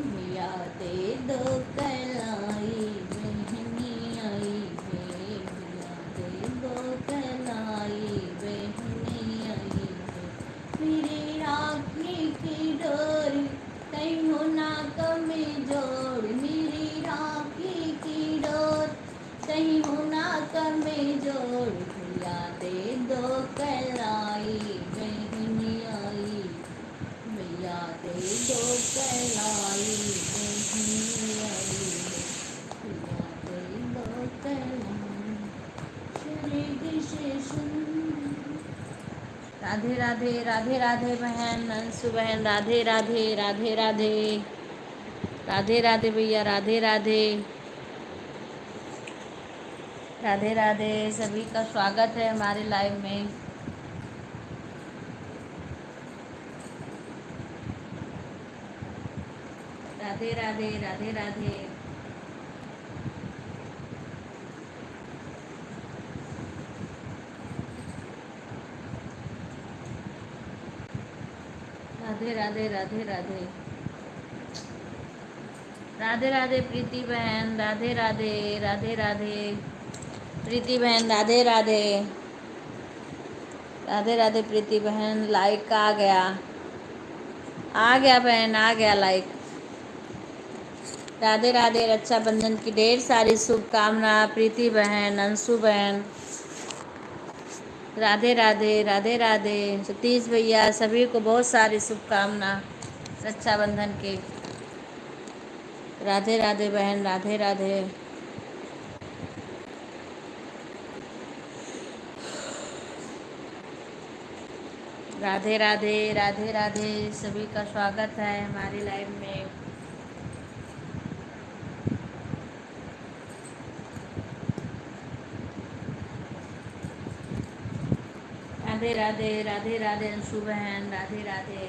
भैया दे दो कलाई, बहन आई है, भैया दे दो कलाई, बहन आई है। मेरी राखी की डोर कहीं हो ना कमे जोड़, मेरी राखी की डोर कहीं हो ना कमे जोड़, भैया दे दो कलाई, बहन आई, भैया दे दो कलाई, बहन आई, भैया दे दो कलाई, शरीर से सुन। राधे राधे, राधे राधे बहन अंशु बहन, राधे राधे, राधे राधे, राधे राधे भैया, राधे राधे, राधे राधे। सभी का स्वागत है हमारे लाइव में। राधे राधे, राधे राधे, राधे राधे, राधे राधे, राधे राधे प्रीति बहन, राधे राधे, राधे राधे प्रीति बहन, राधे राधे, राधे राधे प्रीति बहन। लाइक आ गया, आ गया बहन, आ गया लाइक। राधे राधे, रक्षाबंधन की ढेर सारी शुभकामना प्रीति बहन, अंशु बहन, राधे राधे, राधे राधे। सतीश भैया, सभी को बहुत सारी शुभकामना रक्षाबंधन के। राधे राधे बहन, राधे राधे, राधे राधे, राधे राधे। सभी का स्वागत है हमारे लाइव में। राधे राधे, राधे राधे अंशु बहन, राधे राधे,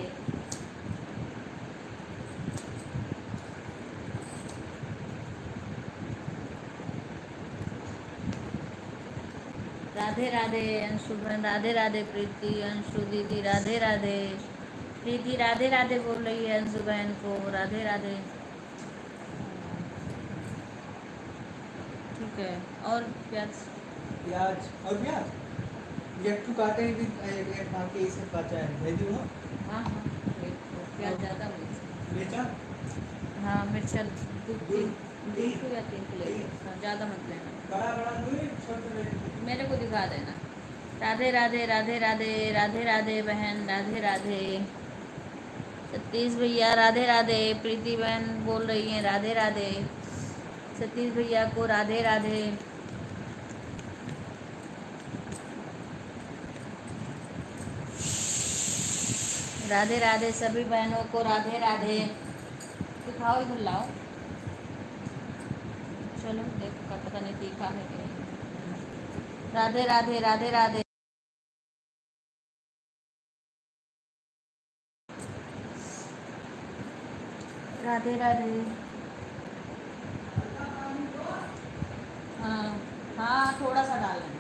राधे राधे अंशु बहन, राधे राधे प्रीति, अंशु दीदी, राधे राधे प्रीति, राधे राधे बोल रही है अंशु बहन को, राधे राधे। ठीक है, और प्याज प्याज और प्याज एक टू काटे भी एक खा के इसे काटा है भेज दूँ। हाँ हाँ, प्याज ज़्यादा बेचा हाँ, मिर्चा दो या 3 किलो, हाँ, ज़्यादा मत लेना, बड़ा बड़ा दूँ छोटे मेरे को दिखा देना। राधे राधे, राधे राधे, राधे राधे बहन, राधे राधे। सतीश भैया, राधे राधे। प्रीति बहन बोल रही हैं राधे राधे। सतीश भैया को राधे राधे। राधे राधे सभी बहनों को राधे राधे। दिखाओ, इधर लाओ, चलो देखो का पता नहीं तीखा है कि नहीं। राधे राधे, राधे राधे, राधे राधे। हाँ हाँ, थोड़ा सा डालें।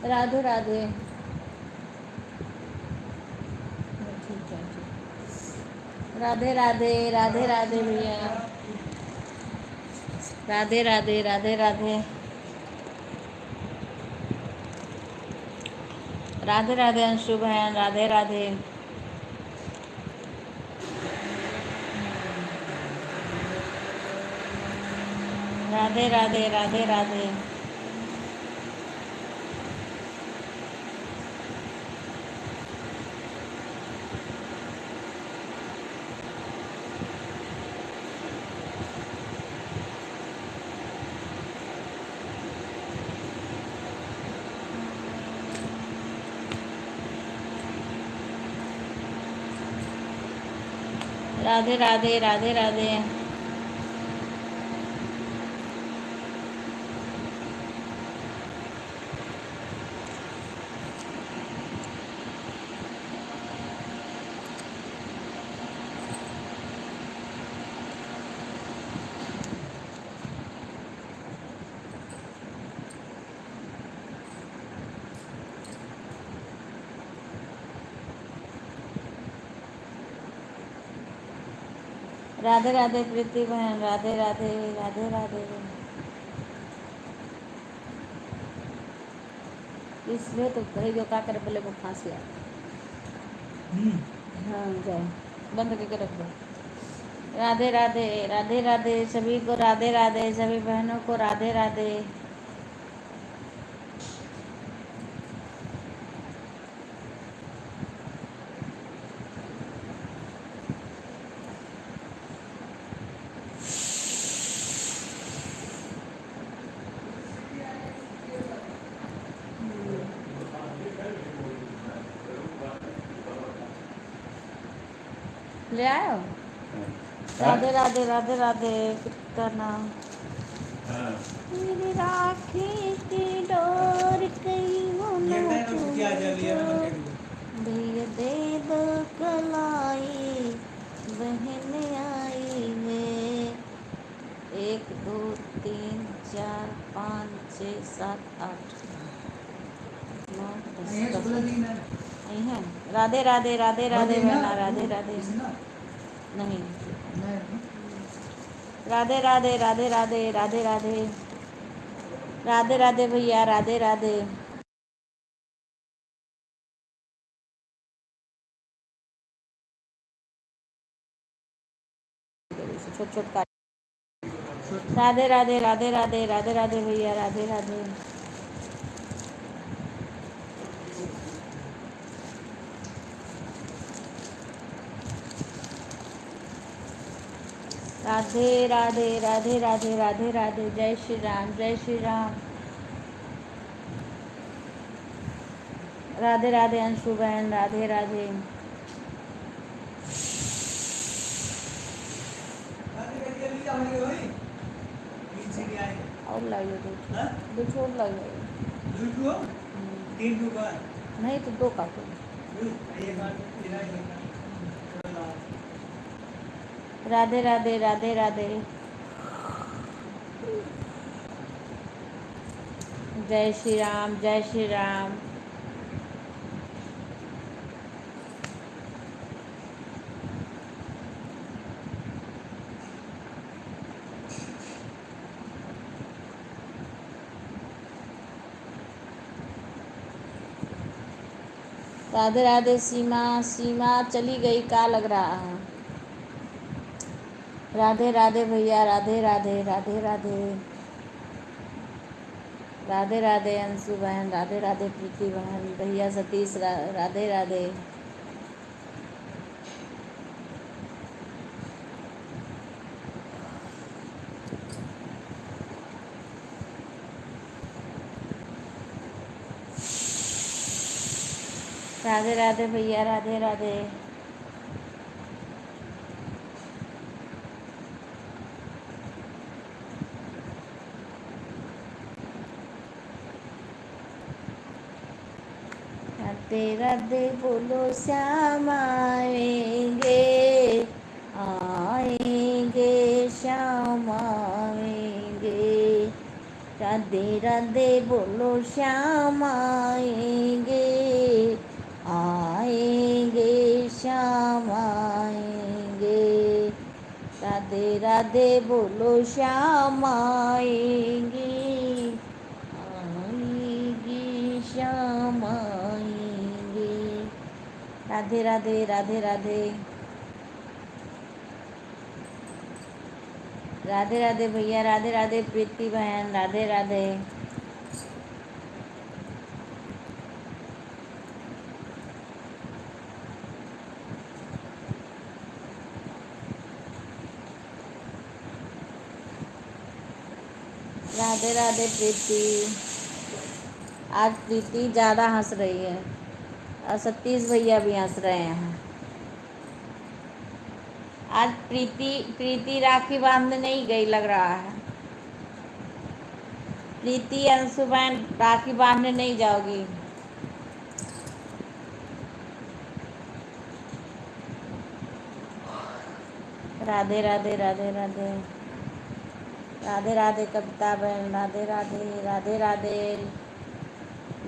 राधे राधे। ठीक है, राधे राधे, राधे राधे भैया, राधे राधे, राधे राधे, राधे राधे अंशु बहन, राधे राधे। राधे राधे राधे राधे। राधे राधे राधे राधे। राधे राधे प्रीति बहन, राधे राधे राधे राधे। इसलिए तो कही जो का करे बोले को फांसी आ। हाँ जाए बंद करके रख दो। राधे राधे राधे राधे सभी को, राधे राधे सभी बहनों को, राधे राधे। ले आयो। राधे राधे राधे राधे करना। मेरी राखी की डोर कहीं हो ये ना टाइम में क्या जा लिया ना भैया दे दो कलाई, बहन आई है। 1 2 3 4 5 6 7 8 9 ये 10 16 दिन है नहीं है। राधे राधे राधे राधे बहना, राधे राधे। नहीं, राधे राधे राधे राधे राधे राधे राधे राधे भैया, राधे राधे। छोट छोट का राधे राधे राधे राधे राधे राधे भैया, राधे राधे। राधे राधे राधे राधे राधे राधे। जय श्री राम, जय श्री राम। राधे राधे अंशु बहन, राधे राधे। और लाइए दो छोड़ लाइए। नहीं तो 2 काटो। राधे राधे राधे राधे। जय श्री राम, जय श्री राम। राधे राधे सीमा, सीमा चली गई का लग रहा है। राधे राधे भैया, राधे राधे राधे राधे। राधे राधे अंशु बहन, राधे राधे प्रीति बहन, भैया सतीश, राधे राधे। राधे राधे भैया, राधे राधे। राधे राधे बोलो श्याम आएंगे, आएंगे श्याम आएंगे। राधे राधे बोलो श्याम आएंगे, आएंगे श्याम आएंगे। राधे राधे बोलो श्याम आएंगे, आएंगे श्याम आएंगे। राधे राधे राधे राधे। राधे राधे भैया, राधे राधे प्रीति बहन, राधे राधे। राधे राधे प्रीति। आज प्रीति ज़्यादा हंस रही है और सतीश भैया भी हंस रहे हैं। आज प्रीति राखी बांधने नहीं गई लग रहा है। प्रीति अंशु बहन राखी बांधने नहीं जाओगी। राधे राधे राधे राधे। राधे राधे कविता बहन, राधे राधे राधे राधे।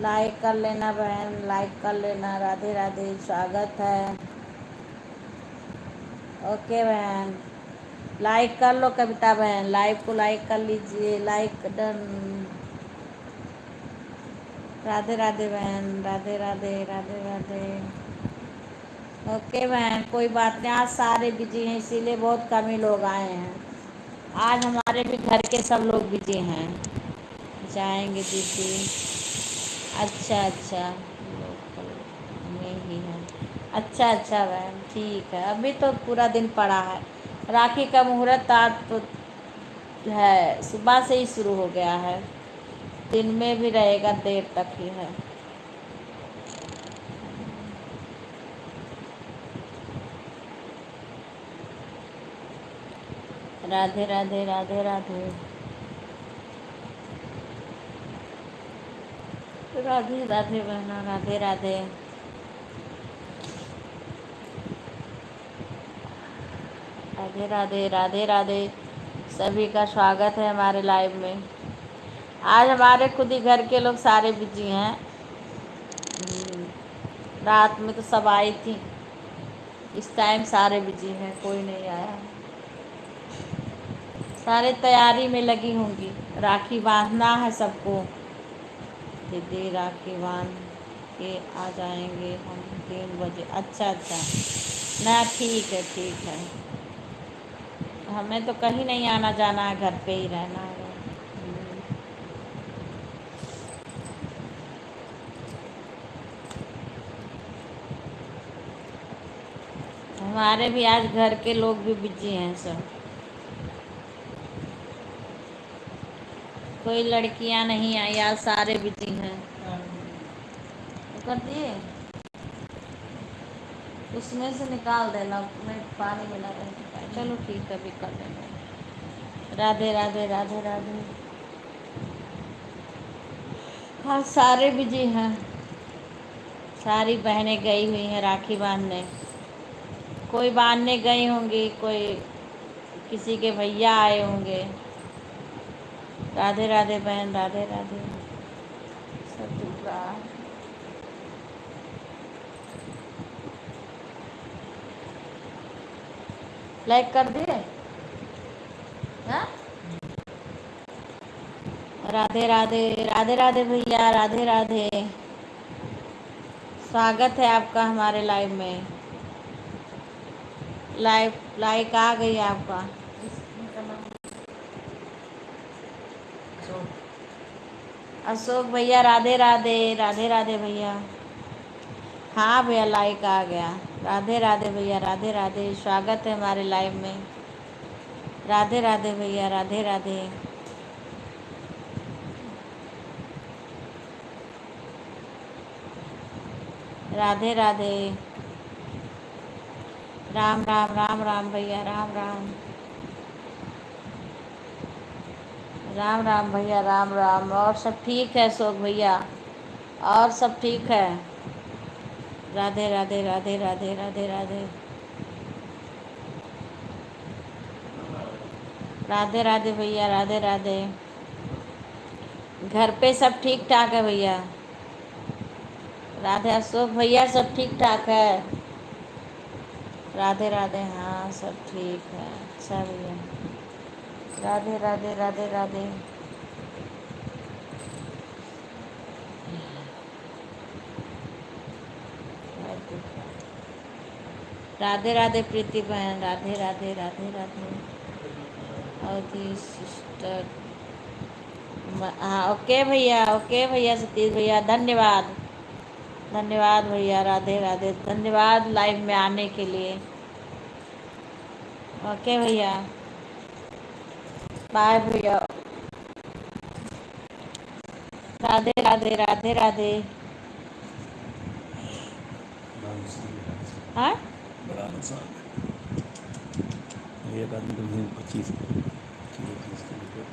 लाइक कर लेना बहन, लाइक कर लेना। राधे राधे, स्वागत है। ओके बहन, लाइक कर लो कविता बहन, लाइव को लाइक कर लीजिए। Like done. राधे राधे बहन, राधे राधे राधे राधे। ओके बहन, कोई बात नहीं। आज सारे बिजी हैं इसीलिए बहुत कम ही लोग आए हैं। आज हमारे भी घर के सब लोग बिजी हैं। जाएंगे दीदी। अच्छा अच्छा, लोकल में ही है। अच्छा अच्छा बहन, ठीक है। अभी तो पूरा दिन पड़ा है। राखी का मुहूर्त आज तो है, सुबह से ही शुरू हो गया है। दिन में भी रहेगा, देर तक ही है। राधे राधे राधे राधे। राधे राधे बहना, राधे राधे। राधे राधे राधे राधे। सभी का स्वागत है हमारे लाइव में। आज हमारे खुद ही घर के लोग सारे बिजी हैं। रात में तो सब आई थी, इस टाइम सारे बिजी हैं, कोई नहीं आया। सारे तैयारी में लगी होंगी। राखी बांधना है सबको। दीदी राखी बांध के आ जाएंगे हम 3 बजे। अच्छा अच्छा, ना ठीक है ठीक है। हमें तो कहीं नहीं आना जाना है, घर पे ही रहना है। हमारे भी आज घर के लोग भी बिजी हैं सब। कोई लड़कियां नहीं आई आज, सारे बिजी हैं। कर दिए, उसमें से निकाल देना, मैं पानी मिला रहा। चलो ठीक है, अभी कर देना। राधे राधे राधे राधे। हाँ सारे बिजी हैं। सारी बहनें गई हुई हैं राखी बांधने। कोई बांधने गई होंगी, कोई किसी के भैया आए होंगे। राधे राधे बहन, राधे राधे। सब चुप रहा। लाइक कर दिए? हाँ? राधे राधे राधे राधे भैया, राधे राधे। स्वागत है आपका हमारे लाइव में। लाइक आ गई आपका। अशोक भैया, राधे राधे राधे राधे भैया। हाँ भैया, लाइक आ गया। राधे राधे भैया, राधे राधे। स्वागत है हमारे लाइव में। राधे राधे भैया, राधे राधे। राधे राधे। राम राम राम राम भैया, राम राम। राम राम भैया, राम राम। और सब ठीक है अशोक भैया? और सब ठीक है? राधे राधे राधे राधे राधे राधे। राधे राधे भैया, राधे राधे। घर पे सब ठीक ठाक है भैया? राधे अशोक भैया, सब ठीक ठाक है? राधे राधे, हाँ सब ठीक है। अच्छा भैया, राधे राधे राधे राधे। राधे राधे प्रीति बहन, राधे राधे राधे राधे। अवधि सिस्टर। हाँ ओके भैया सतीश भैया, धन्यवाद धन्यवाद भैया, राधे राधे, धन्यवाद लाइव में आने के लिए। ओके भैया, बाय भैया, राधे राधे राधे राधे। हाँ बड़ा नुकसान है, एक आदमी को 25 किलो फीस के लिए।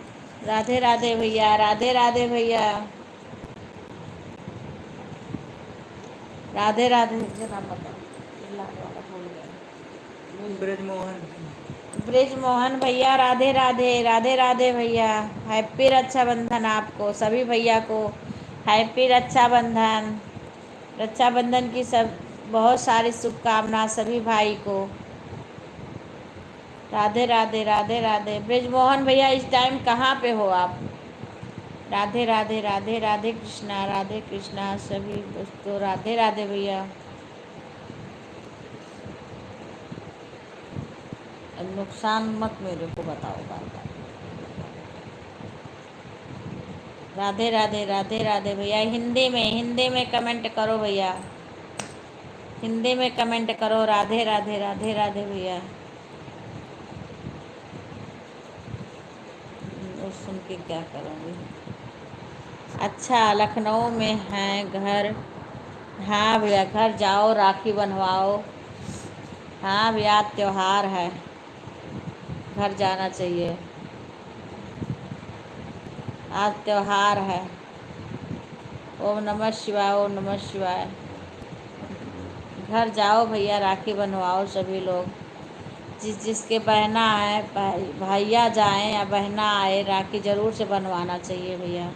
राधे राधे भैया, राधे राधे भैया, राधे राधे। मुझे नाम बताओ, चिल्लाने वाला भूल गया। ब्रजमोहन। ब्रिजमोहन भैया, राधे राधे राधे राधे भैया, हैप्पी रक्षाबंधन आपको सभी भैया को, हैप्पी रक्षाबंधन। रक्षाबंधन की सब बहुत सारी शुभकामना सभी भाई को। राधे राधे राधे राधे। ब्रिजमोहन भैया इस टाइम कहाँ पे हो आप? राधे राधे राधे राधे कृष्णा सभी दोस्तों, राधे राधे भैया। नुकसान मत मेरे को बताओ बार बार। राधे राधे राधे राधे भैया। हिंदी में कमेंट करो भैया, हिंदी में कमेंट करो। राधे राधे राधे राधे भैया। और सुन के क्या करूँगी। अच्छा, लखनऊ में है घर? हाँ भैया, घर जाओ, राखी बनवाओ। हाँ भैया, त्योहार है, घर जाना चाहिए, आज त्योहार है। ओम नमः शिवाय, ओम नमः शिवाय। घर जाओ भैया, राखी बनवाओ सभी लोग। जिसके बहना है, भैया जाएं या बहना आए, राखी ज़रूर से बनवाना चाहिए भैया।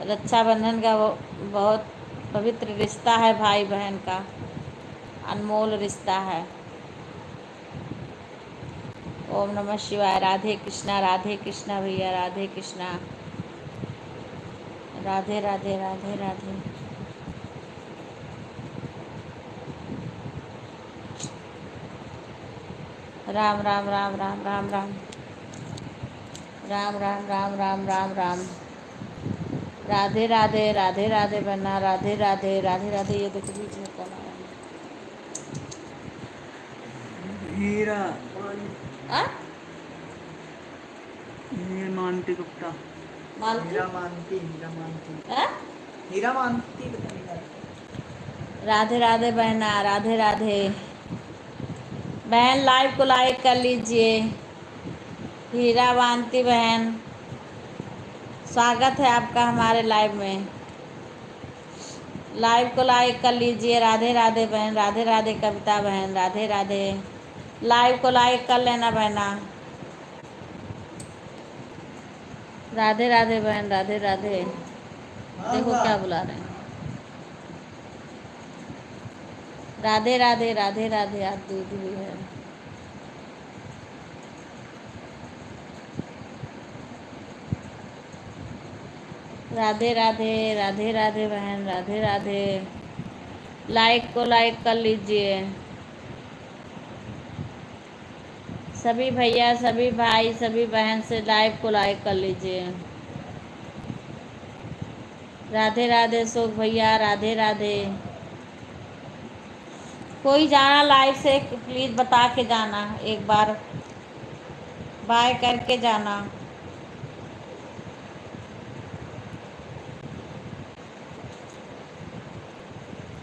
रक्षाबंधन का वो बहुत पवित्र रिश्ता है, भाई बहन का अनमोल रिश्ता है। ओम नमः शिवाय। राधे कृष्णा भैया, राधे कृष्णा, राधे राधे राधे राधे। राम राम राम राम राम राम राम राम राम राम राम राम। राधे राधे राधे राधे बन्ना, राधे राधे राधे राधे। ये देखो बीच में कौन आया? हीरा आ? मानती गुप्ता। मालती? हीरा मानती। आ? हीरा मानती पता नहीं क्या। राधे राधे बहना, राधे राधे बहन। लाइव को लाइक कर लीजिए। हीरा मानती बहन, स्वागत है आपका हमारे लाइव में। लाइव को लाइक कर लीजिए। राधे राधे बहन, राधे राधे कविता बहन, राधे राधे। लाइव को लाइक कर लेना बहना। राधे राधे बहन, राधे राधे। देखो क्या बुला रहे हैं। राधे राधे राधे राधे। आप दीदी भी है। राधे राधे राधे राधे बहन, राधे राधे। लाइक को लाइक कर लीजिए सभी भैया, सभी भाई, सभी बहन से लाइव को लाइक कर लीजिए। राधे राधे सुख भैया, राधे राधे। कोई जाना लाइव से प्लीज़ बता के जाना, एक बार बाय करके जाना।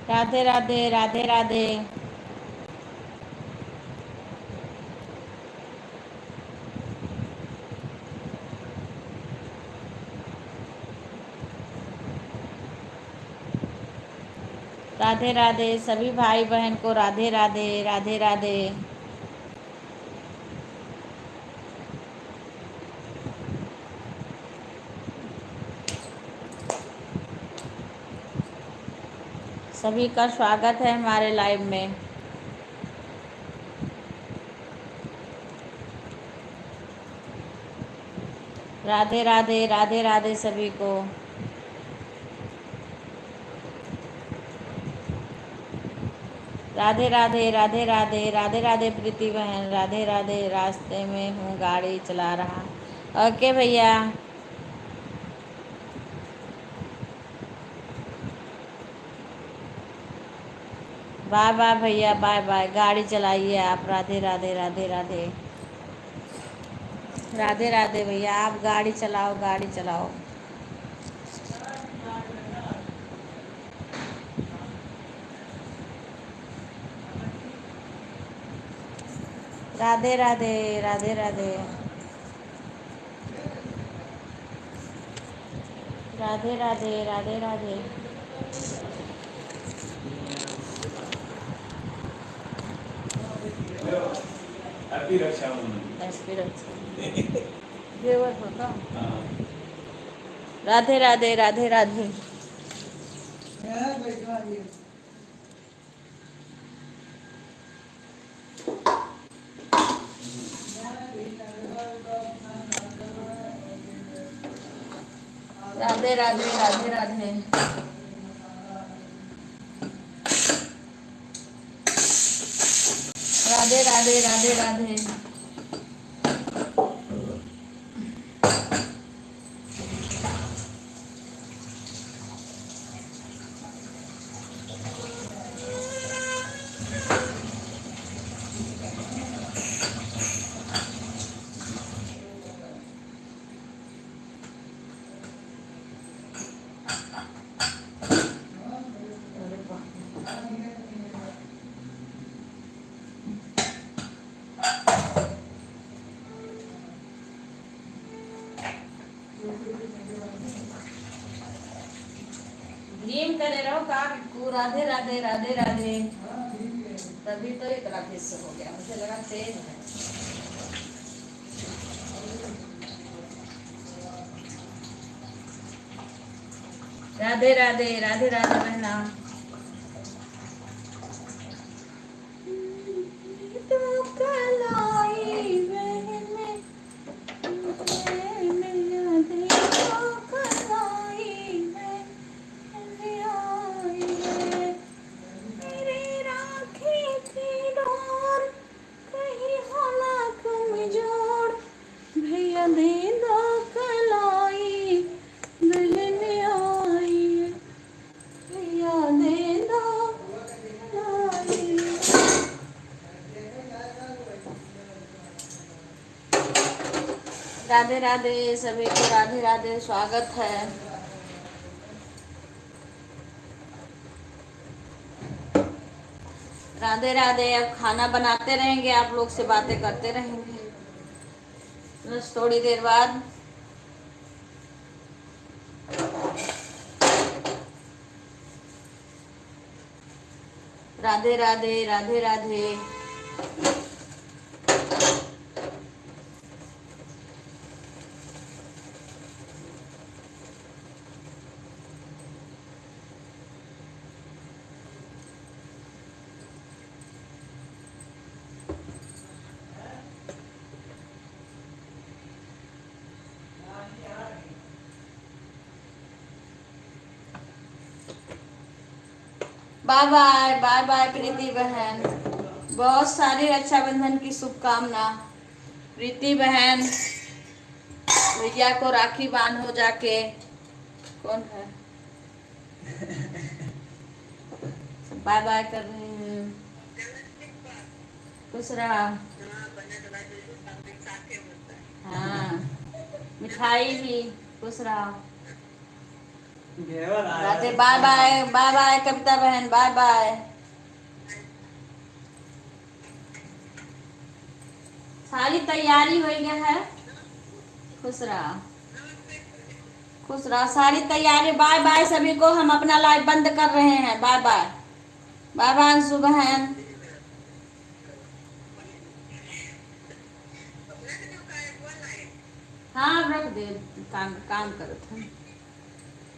राधे राधे राधे राधे। राधे राधे सभी भाई बहन को, राधे राधे राधे राधे। सभी का स्वागत है हमारे लाइव में। राधे राधे राधे राधे सभी को। राधे राधे राधे राधे राधे राधे प्रीति बहन, राधे राधे। रास्ते में हूँ, गाड़ी चला रहा। ओके भैया। बाय बाय भैया, बाय बाय। गाड़ी चलाइए आप। राधे राधे राधे राधे राधे राधे भैया, आप गाड़ी चलाओ, गाड़ी चलाओ। राधे राधे राधे राधे राधे राधे राधे राधे। हैप्पी रक्षाबंधन। देवर होता। राधे राधे राधे राधे। राधे राधे राधे राधे। राधे राधे राधे राधे। गेम करे रहो का को। राधे राधे राधे राधे। तभी तो इतना किस हो गया, मुझे लगा तेज है। राधे राधे राधे राधे बहना। तो कलाई बहने, राधे राधे सभी को, राधे राधे। स्वागत है। राधे राधे। अब खाना बनाते रहेंगे, आप लोग से बातें करते रहेंगे बस थोड़ी देर बाद। Radhe Radhe Radhe Radhe. Bye bye bye bye Preeti बहन। बहुत सारी रक्षाबंधन की शुभकामना। प्रीति बहन भैया को राखी बांधो जाके। कौन है? बाय बाय कर रही हूँ। खुश रहा। हाँ, मिठाई भी। खुश रहा। Radhe. Bye bye bye bye Kavita बहन, बाय बाय। सारी तैयारी हो गया है। खुश रहा, खुश रहा। सारी तैयारी। बाय बाय सभी को। हम अपना लाइव बंद कर रहे हैं। Bye bye bye bye Anshu बहन। हाँ रख दे, काम करो तुम।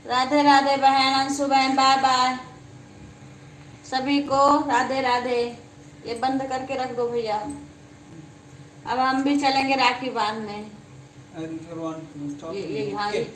राधे राधे बहन, अंशु बहन, बाय बाय सभी को। राधे राधे। ये बंद करके रख दो भैया। अब हम भी चलेंगे राखी बांधने। And you want to stop? ये हाँ,